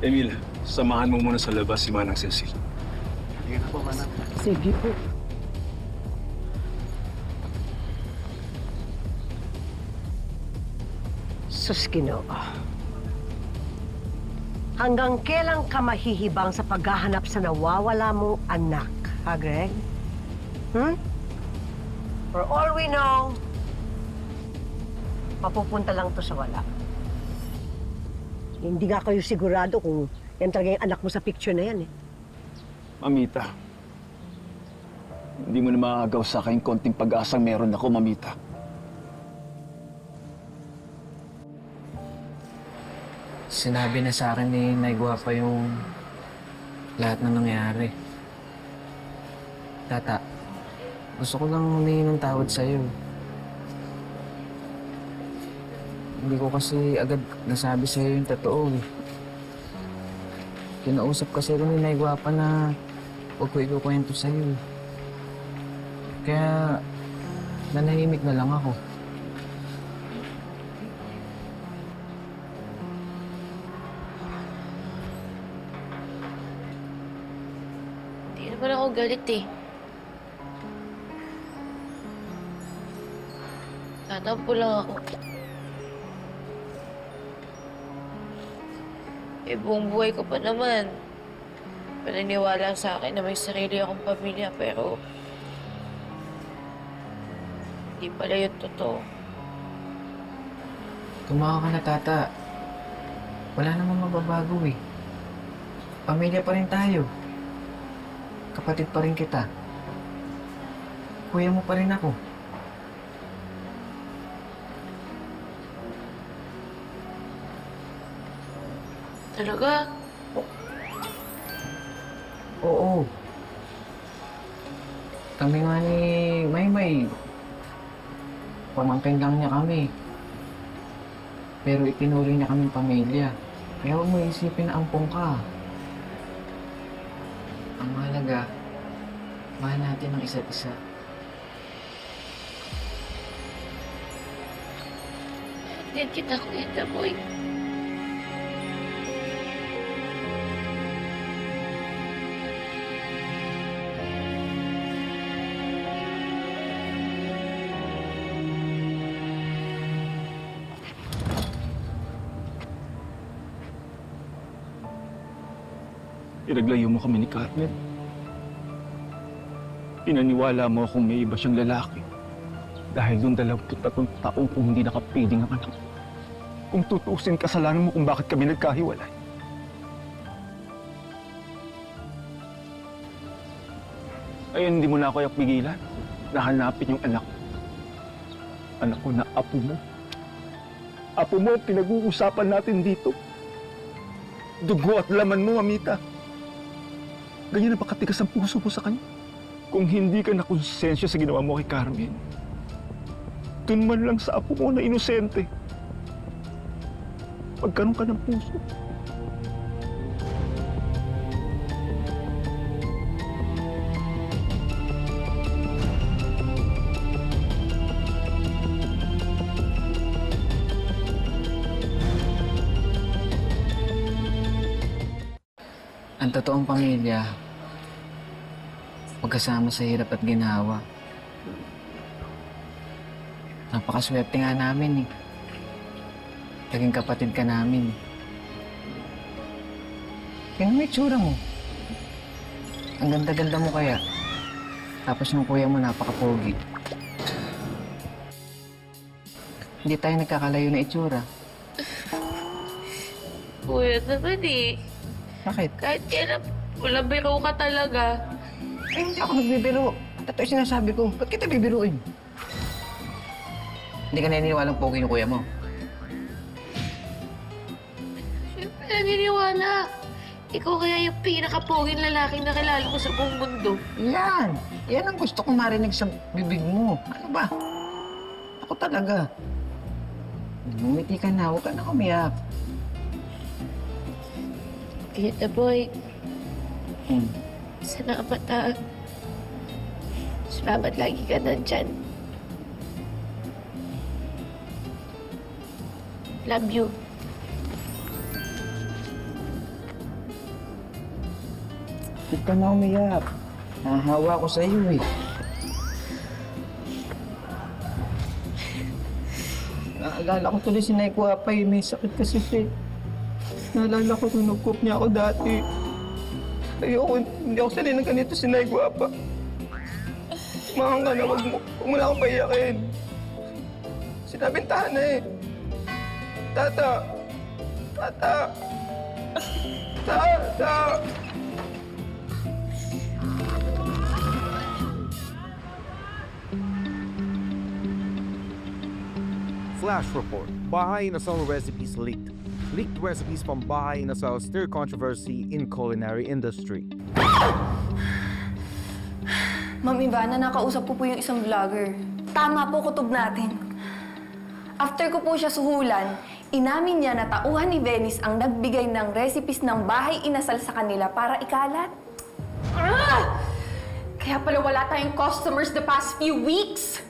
Emil, samahan mo muna sa labas si Manang Cecil. Sige na po, Manang. Sige po. Suskinoo. Hanggang kailan ka mahihibang sa paghahanap sa nawawala mong anak, ha, Greg? For all we know, mapupunta lang to sa wala. Hindi nga kayo sigurado kung yan talaga yung anak mo sa picture na yan, eh. Mamita, hindi mo na makagaw sa akin konting pag-asang meron ako, Mamita. Sinabi na sa akin ni Nay Guapa yung lahat na nangyari. Tata, gusto ko lang humingi ng tawad sa'yo. Hindi ko kasi agad nasabi sa'yo yung totoo, eh. Kinausap kasi ko ni Nay Guapa na huwag ko ikukwento sa'yo, eh. Kaya nanahimik na lang ako. ako galit eh. Tatampo lang ako. Eh, buong buhay ko pa naman. Paniniwala sa akin na may sarili akong pamilya, pero hindi pala yun totoo. Tumawa ka na, Tata. Wala namang mababago eh. Pamilya pa rin tayo. Kapatid pa rin kita. Kuya mo pa rin ako. Talaga? Oo. Kami nga ni Maymay. Pamangkin lang niya kami. Pero itinuri niya kaming pamilya. Kaya huwag mo isipin na ampong ka. Ang mahalaga, mahal natin ang isa't isa. Yan kita, Kuya Daboy. Pinaglayo mo kami ni Carmen. Pinaniwala mo akong may iba siyang lalaki. Dahil doon 23 taon kung hindi nakapiling ang anak. Kung tutusin, kasalanan mo kung bakit kami nagkahiwalay. Ay, hindi mo na ako pigilan. Nahanapin yung anak ko. Anak ko na apo mo. Apo mo, pinag-uusapan natin dito. Dugo at laman mo, Amita. Ganyan na ba katigas ang puso mo sa kanya? Kung hindi ka nakonsensya sa ginawa mo kay Carmen, dun man lang sa apo mo na inosente. Magkaroon ka ng puso. Ang totoong pamilya, magkasama sa hirap at ginawa. Napakaswerte nga namin eh. Naging kapatid ka namin. Yan ang itsura mo. Ang ganda-ganda mo kaya. Tapos yung kuya mo napaka-pogi. Hindi tayo nagkakalayo na itsura. Kuya naman eh. Bakit? Kahit kailan, wala biro ka talaga. Ay, hindi ako nagbibiro. Totoo yung sinasabi ko. Ba't kita bibiruin? Hindi ka naniniwalang pogi yung kuya mo. Siyempre, naniniwala. Ikaw kaya yung pinaka-poging lalaking nakilala ko sa buong mundo. Yan! Yan ang gusto kong marinig sa bibig mo. Ano ba? Ako talaga. Bumiti ka na, huwag ka na umiyak. Kita boy. Salamat ha. Salamat lagi ka nandyan. Love you. Huwag ka na umiyak. Nahahawa ko sa iyo eh. Naalala ko tuloy si Nay Guapay. May sakit kasi siya. Naalala ko kung nag-cook niya ako dati. Ayoko, hindi ako sanay ng ganito si Nay Guapa. Mahang ka na, huwag mo na akong paiyakin. Sinabintahan na eh. Tata! Tata! Tata! Flash report. Bahay Inasal recipes leaked. Leaked recipes from Bahay Inasal stir controversy in culinary industry. Ma'am Ivana, nakausap ko po yung isang vlogger. Tama po kutob natin. After ko po siya suhulan, inamin niya na tauhan ni Venice ang nagbigay ng recipes ng Bahay Inasal sa kanila para ikalat. Ah! Kaya pala wala tayong customers the past few weeks.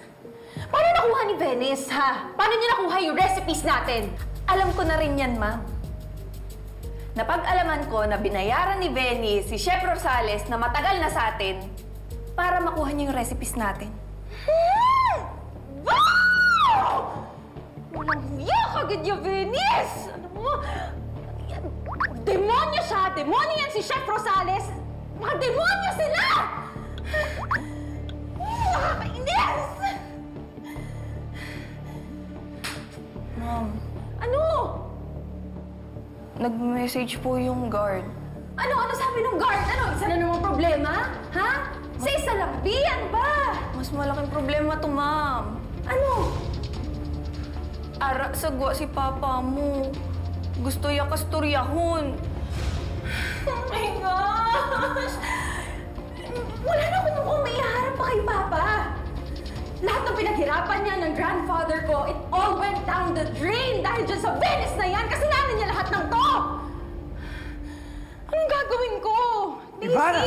Paano nakuha ni Venice, ha? Paano niya nakuha yung recipes natin? Alam ko na rin yan, ma'am. Napag-alaman ko na binayaran ni Venice si Chef Rosales na matagal na sa atin para makuha niya yung recipes natin. Wow! Walang hiya kagad yung Venice! Ano mo? Demonyo siya! Demonyo yan si Chef Rosales! Mga demonyo sila! Nakakainis! Ma'am, Ano? nag-message po yung guard. Ano sabi ng guard? Ano? Isa na namang problema? Ha? Sa isa lang, biyan ba? Mas malaking problema to, ma'am. Ano? Ara, sagwa si papa mo. Gusto ya kasturyahon. Oh my gosh! Wala na akong mukhang maiharap pa kay Papa. Lahat ng pinaghirapan niya ng grandfather ko, it all went down the drain dahil dyan sa Venice na yan. Kasalanan niya lahat ng to! Anong gagawin ko? Ivana!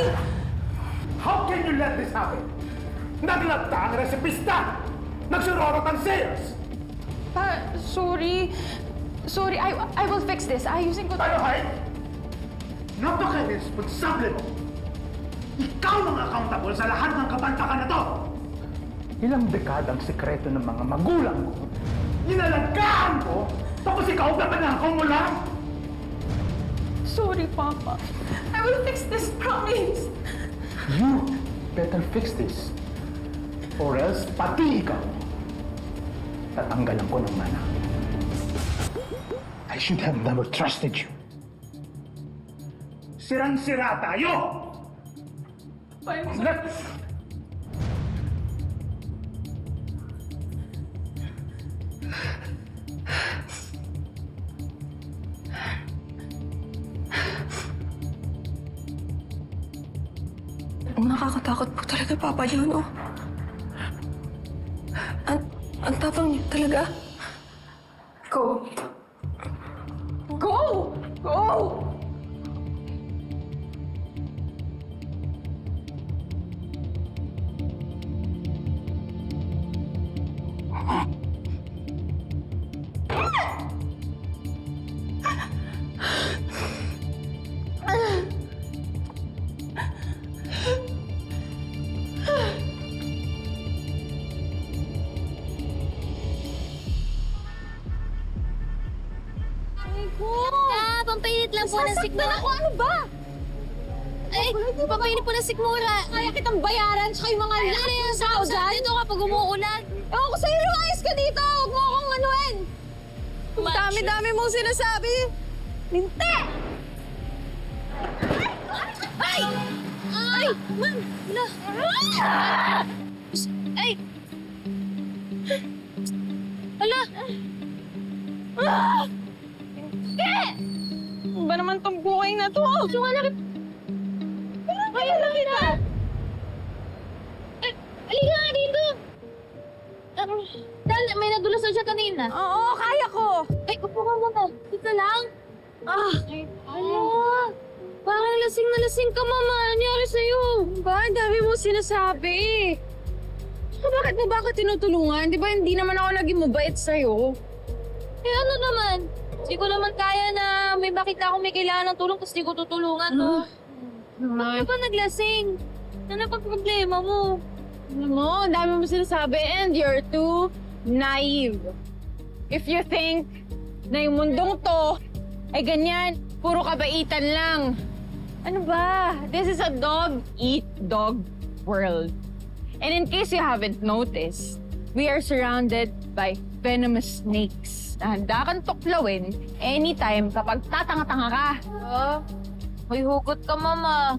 How can you let this happen? Naglagta ang resipista! Nagsurorot ang sales! Pa, sorry. Sorry, I will fix this. Ayusin ko. Tayo, hay! Napaka-responsable mo! Ikaw ang accountable sa lahat ng kabantakan na to! Ilang dekadang sekreto ng mga magulang ko, inalagaan ko, tapos ikaw gaganakaw mo lang! Sorry, Papa. I will fix this, promise. You better fix this. Or else, pati ikaw, tatanggalan ko ng mana. I should have never trusted you. Sirang-sira tayo! Nakakatakot po talaga, Papa John, oh. Ang tapang niya talaga. Go. Go! Go! Pampainit lang po ng sikmura. Ako, ano ba? Ay, pampainit po ng sikmura. Kaya kitang bayaran tsaka yung mga Ano yung sakop sa atin ito kapag umuulan? Ewan ko sa'yo, lumayas ka dito! Huwag mo akong anuin! Ang dami-dami mong sinasabi! Linti! Ay! Ay! Ma'am! Wala! Ay! Hala! Hindi! Ano ba naman tong buhay na to? Yung anak! Kaya lang kita! Halika nga dito! Dahil may nadulas na siya kanina. Oo, kaya ko! Ay, upo ka muna. Dito lang. Ala! Parang lasing na lasing ka, Mama. Ano nangyari sa'yo? Ba, ang dami mo sinasabi. Bakit mo ba ako tinutulungan? Di ba hindi naman ako naging mabait sa'yo? Eh ano naman? Hindi ko naman kaya na may makita akong may kailangan ng tulong tapos di ko tutulungan, no? Bakit ba naglasing? Ano pag problema mo? Alam mo, ang dami mo sinasabi and you're too naive. If you think na yung mundong to ay ganyan, puro kabaitan lang. Ano ba? This is a dog-eat-dog world. And in case you haven't noticed, we are surrounded by venomous snakes na handa kang tuklawin anytime kapag tatanga-tanga ka. May hugot ka, Mama.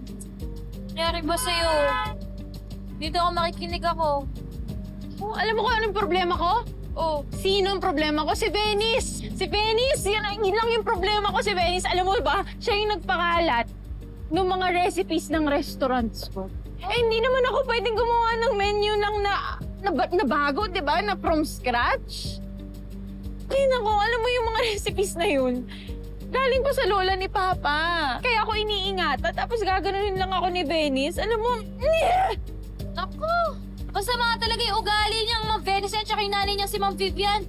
Nangyari ba sa'yo? Dito ako makikinig ako. Oh, alam mo kung anong problema ko? Oh, sino ang problema ko? Si Venice! Si Venice! Yun lang yung problema ko si Venice. Alam mo ba, siya yung nagpakalat ng mga recipes ng restaurants ko. Eh, hindi naman ako pwedeng gumawa ng menu lang na bago, di ba? Na from scratch. Ay, naku, alam mo yung mga recipes na yun. Galing pa sa lola ni Papa. Kaya ako iniingatan, tapos gaganunin lang ako ni Venice. Alam mo, Naku! Masama talaga yung ugali niyang Ma'am Venice at saka yung nanay niya si Ma'am Vivian.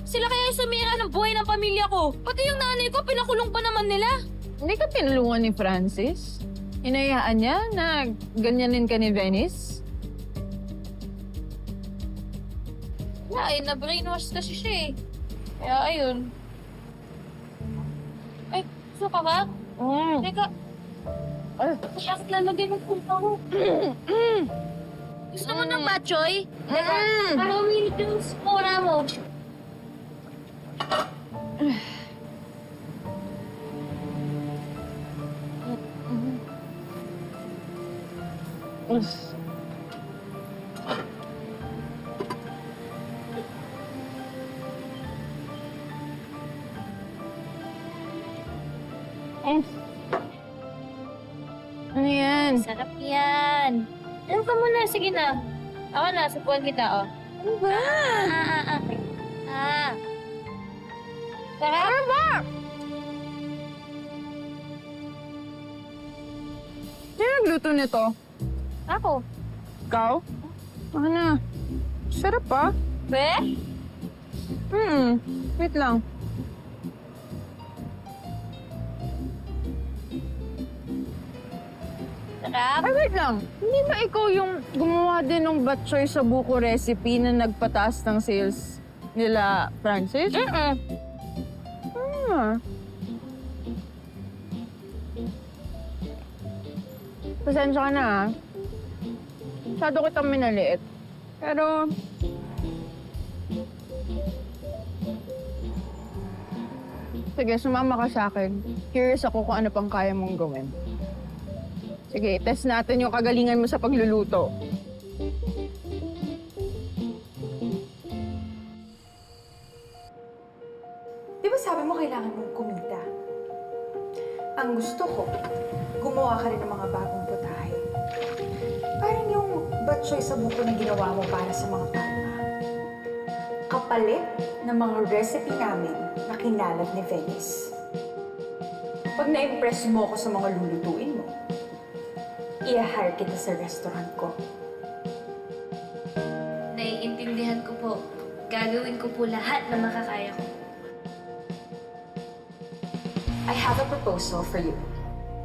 Sila kaya yung sumira ng buhay ng pamilya ko. Pati yung nanay ko, pinakulong pa naman nila. Hindi ka tinulungan ni Francis? Inayaan niya na ganyanin ka ni Venice? Wala eh, na-brainwash kasi siya eh. Kaya ayun. Ay, gusto ka ba? Teka. Bakit lalagay ng punta ko? Gusto mo ng batchoy? Teka, para umilit yung spora mo. Ano yan? Sarap yan. Ano ka muna? Sige na. Ako na, supuan kita, oh. Ano ba? Sarap. Ano ba? Sino nagluto nito? Ako. Ikaw? Ano na? Sarap pa. Be? Wait lang. Sarap. Ay, wait lang. Hindi ba ikaw yung gumawa din ng batchoy sa buko recipe na nagpataas ng sales nila, Francis? Pasensya ka na, ha? Masyado kitang minaliit. Pero... Sige, sumama ka sa akin. Curious ako kung ano pang kaya mong gawin. Sige, test natin yung kagalingan mo sa pagluluto. Di ba sabi mo kailangan mong kumita? Ang gusto ko, gumawa ka rin ng mga bagong putahe. Parang yung batchoy sa buko na ginawa mo para sa mga palma. Kapalit ng mga recipe namin na kinalat ni Venice. Pag na-impress mo ako sa mga lulutuin mo, i-hire kita sa restaurant ko. Naiintindihan ko po. Gagawin ko po lahat na makakaya ko. I have a proposal for you.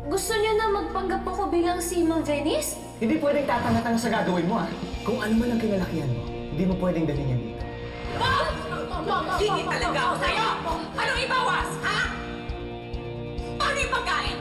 Gusto niyo na magpanggap ako bilang si Ma'am Venice? Hindi pwedeng tatanga-tanga sa gagawin mo, ah. Kung ano man ang kinalakihan mo, hindi mo pwedeng dalhin yan dito. Hindi talaga ako sa'yo! Anong ibawas, ha? Paano yung pagkain?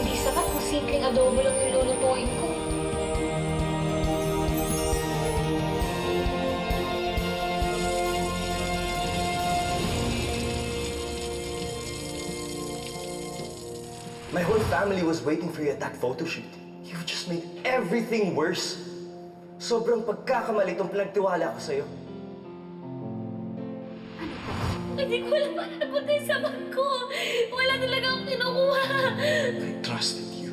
Hindi sapat kung simpleng adobo lang yung lulutuin ko. My whole family was waiting for you at that photo shoot. You've just made everything worse. Sobrang pagkakamali itong pinagtiwala ko sa'yo. Hindi ko alam paano napunta yung sabat ko. Wala talaga akong kinukuha. I trusted you.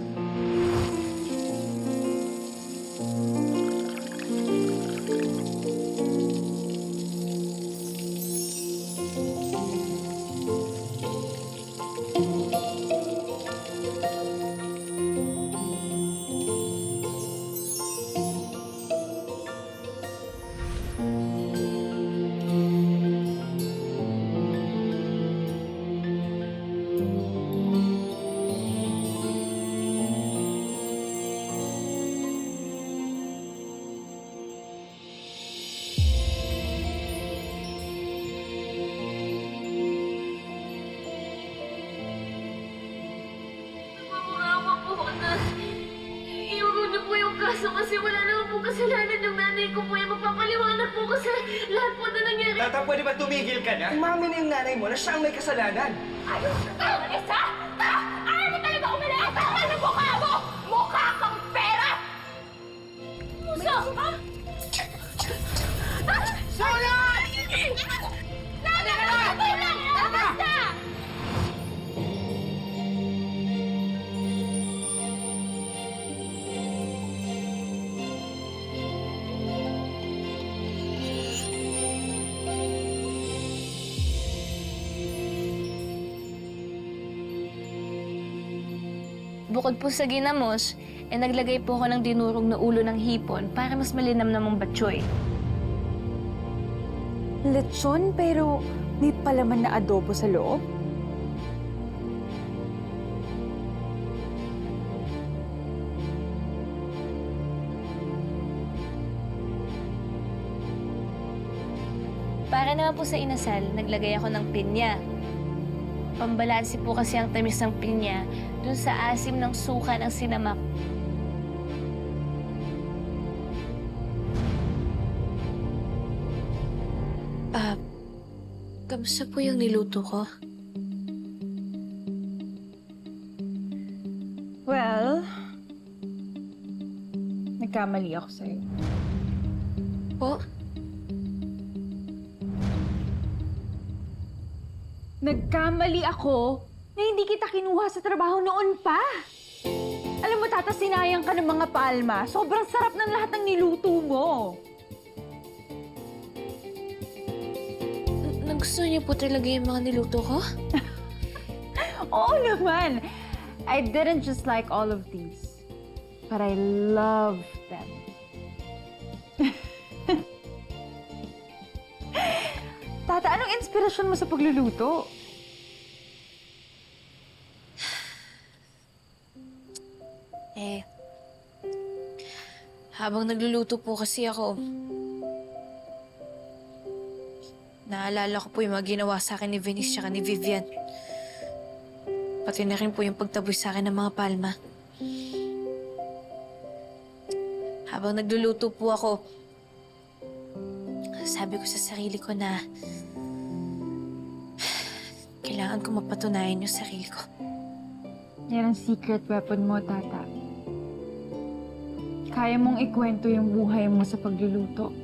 Nagmamakawa po na iuro niyo po yung kaso kasi wala naman po kasalanan yung nanay ko po. Magpapaliwanag po ko sa lahat po na nangyari. Tata, pwede ba tumigil ka na? Umamin na yung nanay mo na siya ang may kasalanan. Ayaw ka! Vanessa! Ayaw mo talaga umilis! Tama na mukha mo! Mukha kang pera! Puso! Ha? Sola! Nanay! bukod po sa ginamos, naglagay po ako ng dinurog na ulo ng hipon para mas malinam namang batsoy. Lechon pero may palaman na adobo sa loob? Para naman po sa inasal, naglagay ako ng pinya. Pambalansi po kasi ang tamis ng pinya dun sa asim ng suka ng sinamak. Kamusta po yung niluto ko? Well, nagkamali ako sa'yo. Po? Nagkamali ako na hindi kita kinuha sa trabaho noon pa. Alam mo, Tata, sinayang ka ng mga palma. Sobrang sarap ng lahat ng niluto mo. Nagustuhan niyo po talaga yung mga niluto ko? Oo naman. I didn't just like all of these, but I love them. Tata, anong inspirasyon mo sa pagluluto? Habang nagluluto po kasi ako, naalala ko po yung mga ginawa sa akin ni Venice tsaka ni Vivian. Pati na rin po yung pagtaboy sa akin ng mga palma. Habang nagluluto po ako, sabi ko sa sarili ko na kailangan ko mapatunayan yung sarili ko. Yan ang secret weapon mo, Tata. Kaya mong ikwento yung buhay mo sa pagluluto.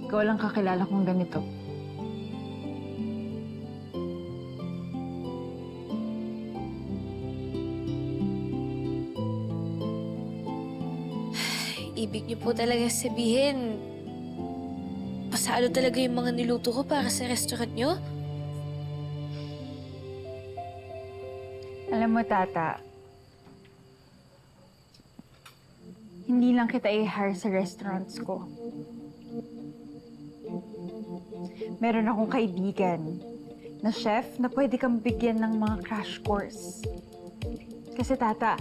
Ikaw lang kakilala kong ganito. Ibig niyo po talaga sabihin, pasalo talaga yung mga niluto ko para sa restaurant niyo? Alam mo, Tata, hindi lang kita i-hire sa restaurants ko. Meron akong kaibigan na chef na pwede kang bigyan ng mga crash course. Kasi, Tata,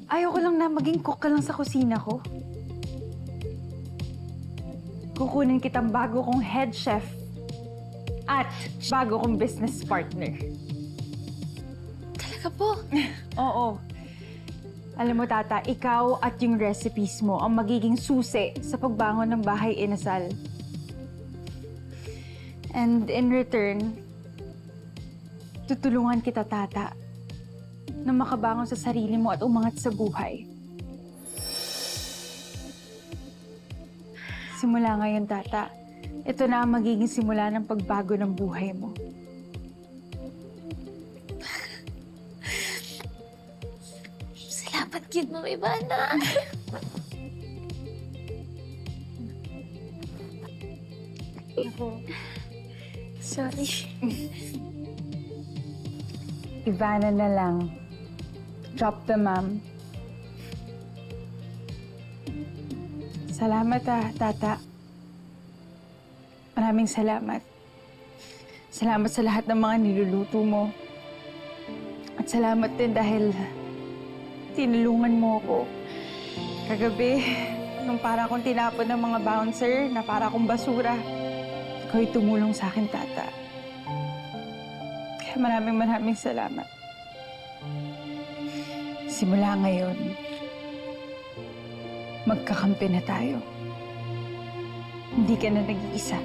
ayaw ko lang na maging cook ka lang sa kusina ko. Kukunin kitang bago kong head chef at bago kong business partner. Talaga po? Oo. Alam mo, Tata, ikaw at yung recipes mo ang magiging susi sa pagbangon ng bahay inasal. And in return, tutulungan kita, Tata, na makabangon sa sarili mo at umangat sa buhay. Simula ngayon, Tata, ito na ang magiging simula ng pagbago ng buhay mo. Salamat, kid, Mama Ivana. Sorry. Ivana na lang. Drop the mom. Salamat, Tata. Maraming salamat. Salamat sa lahat ng mga niluluto mo. At salamat din dahil tinulungan mo ako. Kagabi, nung para akong tinapon ng mga bouncer na para akong basura, ikaw'y tumulong sa akin, Tata. Kaya maraming salamat. Simula ngayon, magkakampi na tayo. Hindi ka na nag-iisa.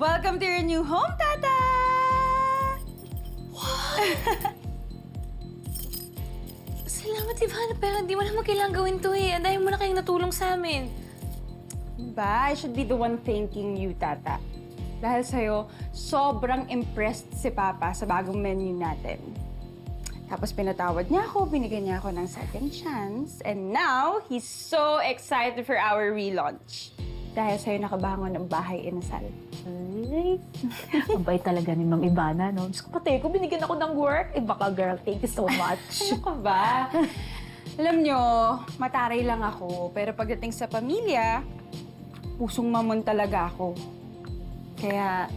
Welcome to your new home, Tata! Wow! Ivana, pero hindi mo naman kailangan gawin to eh. Ang dahil mo na kayong natulong sa amin. Ba, I should be the one thanking you, Tata. Dahil sa'yo, sobrang impressed si Papa sa bagong menu natin. Tapos pinatawad niya ako, binigyan niya ako ng second chance, and now, he's so excited for our relaunch. Dahil sa'yo nakabangon ng bahay inasal. Ay, ang bait talaga ni Ma'am Ivana, no? Diyos ko, pati ko, binigyan ako ng work. Eh, baka girl, thank you so much. Ano ka ba? Alam nyo, mataray lang ako, pero pagdating sa pamilya, pusong mamon talaga ako. Kaya,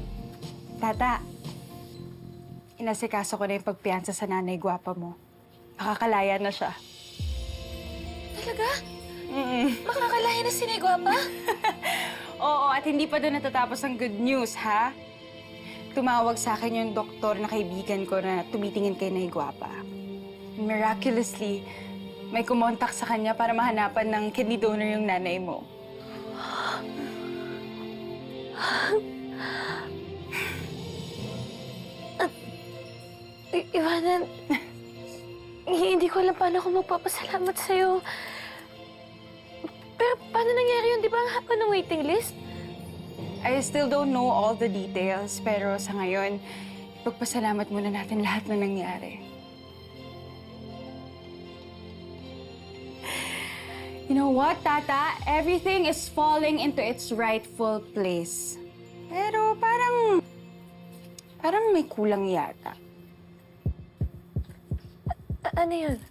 Tata, inasikaso ko na yung pagpiyansa sa nanay gwapa mo. Makakalaya na siya. Talaga? Makakalaya na si Negwapa? Oo, at hindi pa doon natatapos ang good news, ha? Tumawag sa akin yung doktor na kaibigan ko na tumitingin kay Nay Gwapa. Miraculously, may kumontak sa kanya para mahanapan ng kidney donor yung nanay mo. Ivana, hindi ko alam paano ako magpapasalamat sa'yo. Pero paano nangyari yun? Di ba ang haba ng waiting list? I still don't know all the details, pero sa ngayon, pagpasalamat muna natin lahat na nangyari. You know what, Tata? Everything is falling into its rightful place. Pero parang may kulang yata. Ano yun?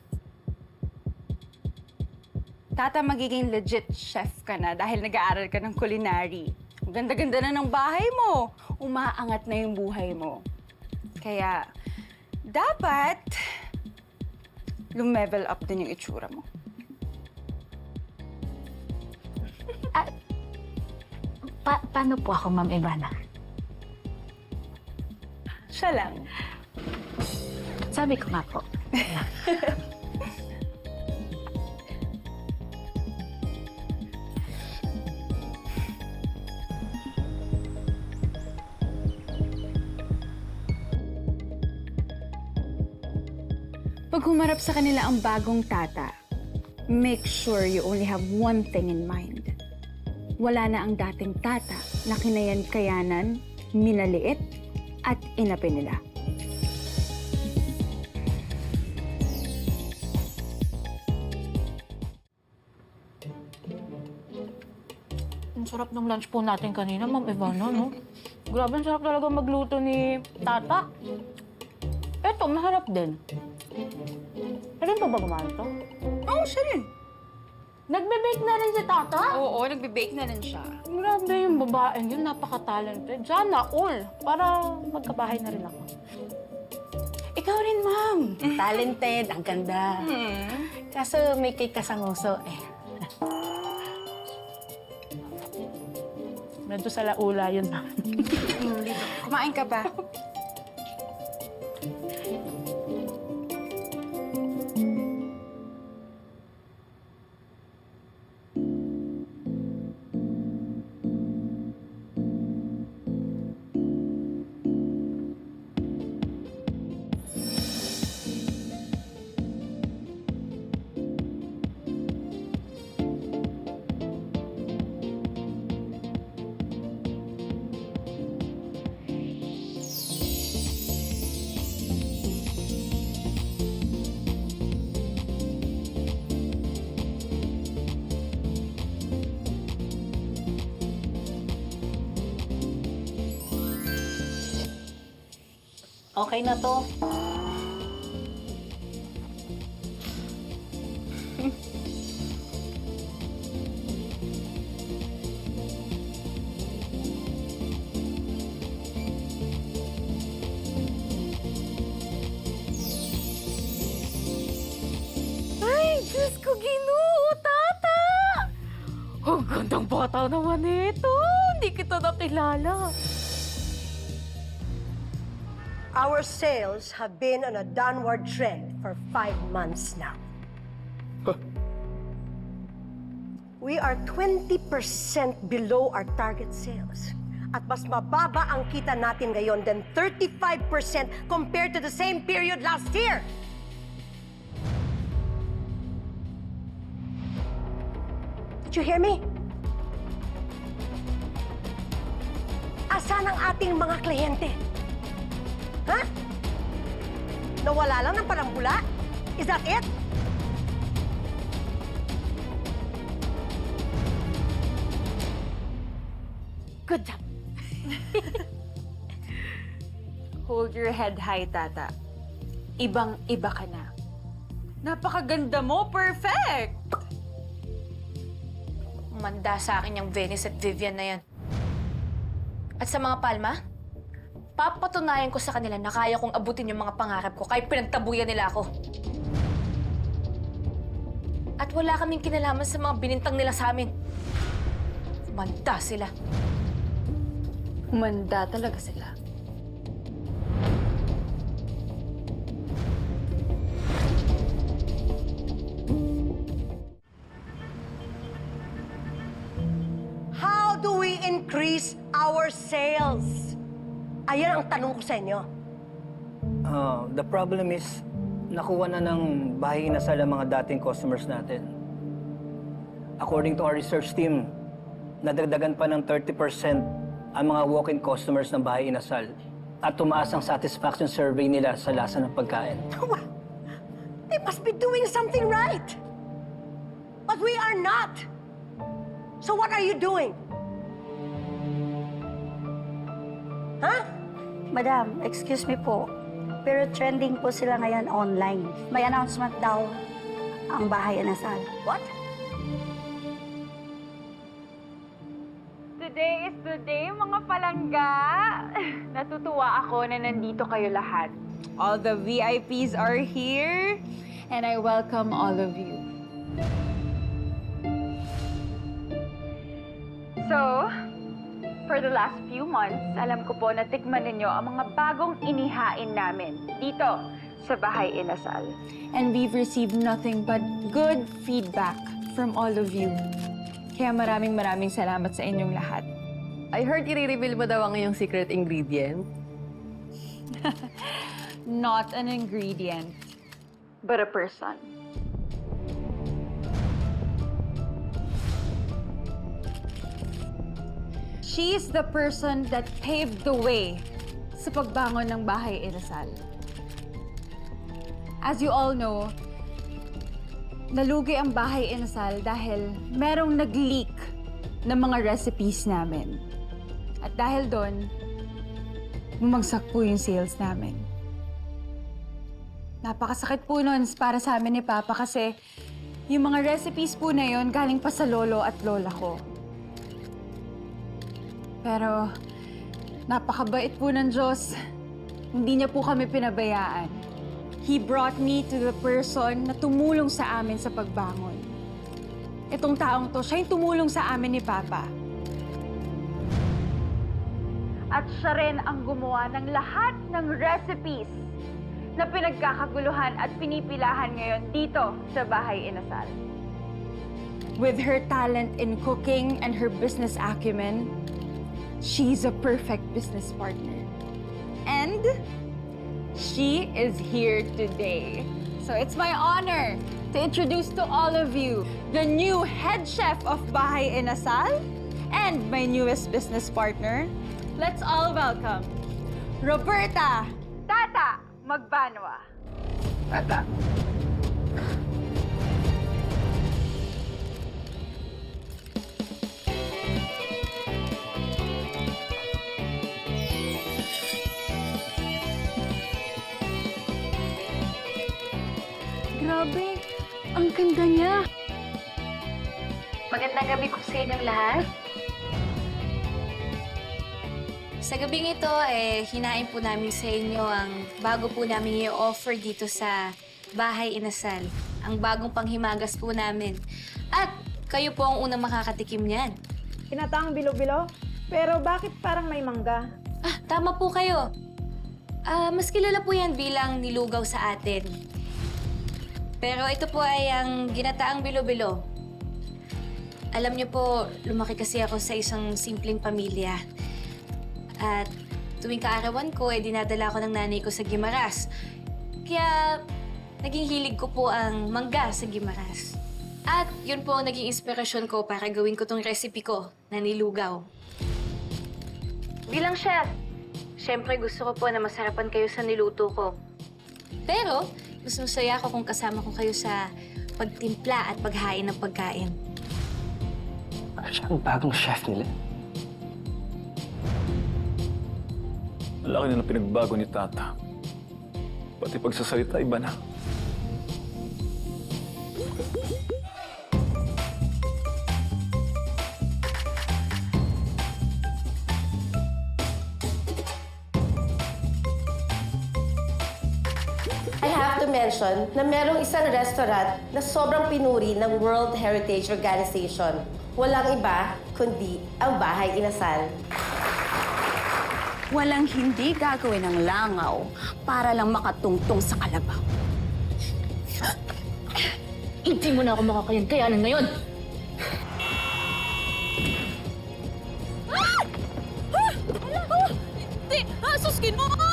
Tata, magiging legit chef ka na dahil nag-aaral ka ng culinary. Ang ganda-ganda na ng bahay mo. Umaangat na yung buhay mo. Kaya, dapat lumevel up din yung itsura mo. Paano po ako, Ma'am Ivana? Siya lang. Sabi ko nga po. Pag humarap sa kanila ang bagong Tata, make sure you only have one thing in mind. Wala na ang dating Tata na kinayan-kayanan, minaliit, at inapi nila. Ang sarap ng lunch po natin kanina, Ma'am Ivana, no? Grabe, ang sarap talaga magluto ni Tata. Eto, maharap din. Rin pa ba gumawa ito? Oo, siya rin. Nagbe-bake na rin si Tata? Oo, nagbe-bake na rin siya. Grabe yung babaeng yun, napaka-talented. Sana all, para magkabahay na rin ako. Ikaw rin, Ma'am. Talented, ang ganda. Kaso may cake ka sa nguso, eh. Medyo sa laula yun, Ma'am. Kumain ka pa. Okay na to. Ay, Diyos ko, Ginoo, Tata! Ang gandang bata naman ito. Hindi kita nakilala. Our sales have been on a downward trend for 5 months now. We are 20% below our target sales. At mas mababa ang kita natin ngayon than 35% compared to the same period last year. Did you hear me? Asan ang ating mga kliyente? Ha? Nawala lang ng palampula? Is that it? Good job. Hold your head high, Tata. Ibang-iba ka na. Napakaganda mo! Perfect! Manda sa akin yung Venice at Vivian na yan. At sa mga Palma, papatunayan ko sa kanila na kaya kong abutin yung mga pangarap ko kahit pinagtabuyan nila ako. At wala kaming kinalaman sa mga binintang nila sa amin. Manda sila. Manda talaga sila. How do we increase our sales? Ayan ang tanong ko sa inyo. The problem is, nakuha na ng bahay inasal ang mga dating customers natin. According to our research team, nadagdagan pa ng 30% ang mga walk-in customers ng bahay inasal at tumaas ang satisfaction survey nila sa lasa ng pagkain. They must be doing something right. But we are not. So what are you doing? Huh? Madam, excuse me po. Pero trending po sila ngayon online. May announcement daw ang bahay inasal. What? Today is the day, mga palangga! Natutuwa ako na nandito kayo lahat. All the VIPs are here, and I welcome all of you. So, for the last few months, alam ko po na tikman ninyo ang mga bagong inihain namin dito sa Bahay Inasal. And we've received nothing but good feedback from all of you. Kaya maraming salamat sa inyong lahat. I heard i-reveal mo daw ang iyong secret ingredient. Not an ingredient, but a person. She is the person that paved the way sa pagbangon ng Bahay Inasal. As you all know, nalugi ang Bahay Inasal dahil merong nag-leak ng mga recipes namin. At dahil doon, bumagsak po yung sales namin. Napakasakit po nun para sa amin ni Papa kasi yung mga recipes po na yun galing pa sa lolo at lola ko. Pero napakabait po ng Diyos. Hindi niya po kami pinabayaan. He brought me to the person na tumulong sa amin sa pagbangon. Itong taong to, siya yung tumulong sa amin ni Papa. At siya rin ang gumawa ng lahat ng recipes na pinagkakaguluhan at pinipilahan ngayon dito sa Bahay Inasal. With her talent in cooking and her business acumen, she's a perfect business partner. And she is here today. So it's my honor to introduce to all of you the new head chef of Bahay Inasal and my newest business partner. Let's all welcome Roberta Tata Magbanwa. Tata. Grabe, ang ganda niya. Magandang gabi po sa inyong lahat. Sa gabing ito, hinain po namin sa inyo ang bago po namin i-offer dito sa Bahay Inasal. Ang bagong panghimagas po namin. At kayo po ang unang makakatikim niyan. Kinataang bilo-bilo? Pero bakit parang may mangga? Ah, tama po kayo. Mas kilala po yan bilang nilugaw sa atin. Pero ito po ay ang ginataang bilo-bilo. Alam niyo po, lumaki kasi ako sa isang simpleng pamilya. At tuwing kaarawan ko, dinadala ko ng nanay ko sa Guimaras. Kaya naging hilig ko po ang mangga sa Guimaras. At yun po ang naging inspirasyon ko para gawin ko tong recipe ko na nilugaw. Bilang chef, syempre gusto ko po na masarapan kayo sa niluto ko. Pero, mas masaya ako kung kasama ko kayo sa pagtimpla at paghain ng pagkain. Siya ang bagong chef nila. Malaki na ng pinagbago ni Tata. Pati pagsasalita, iba na. I have to mention na merong isang restaurant na sobrang pinuri ng World Heritage Organization. Walang iba kundi ang Bahay Inasal. Walang hindi gagawin ng langaw para lang makatungtong sa kalabaw. Hindi mo na ako makakayankayanan ngayon! Hindi! Suskin mo ako!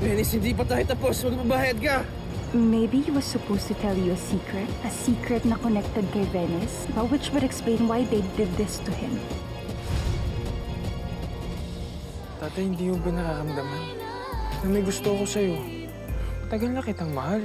Dennis, hindi pa tayo tapos. Magbabayad ka. Maybe he was supposed to tell you a secret na connected kay Venice, but which would explain why they did this to him. Tatay, hindi mo ba nararamdaman na may gusto ko sa'yo? Tagal na kitang mahal.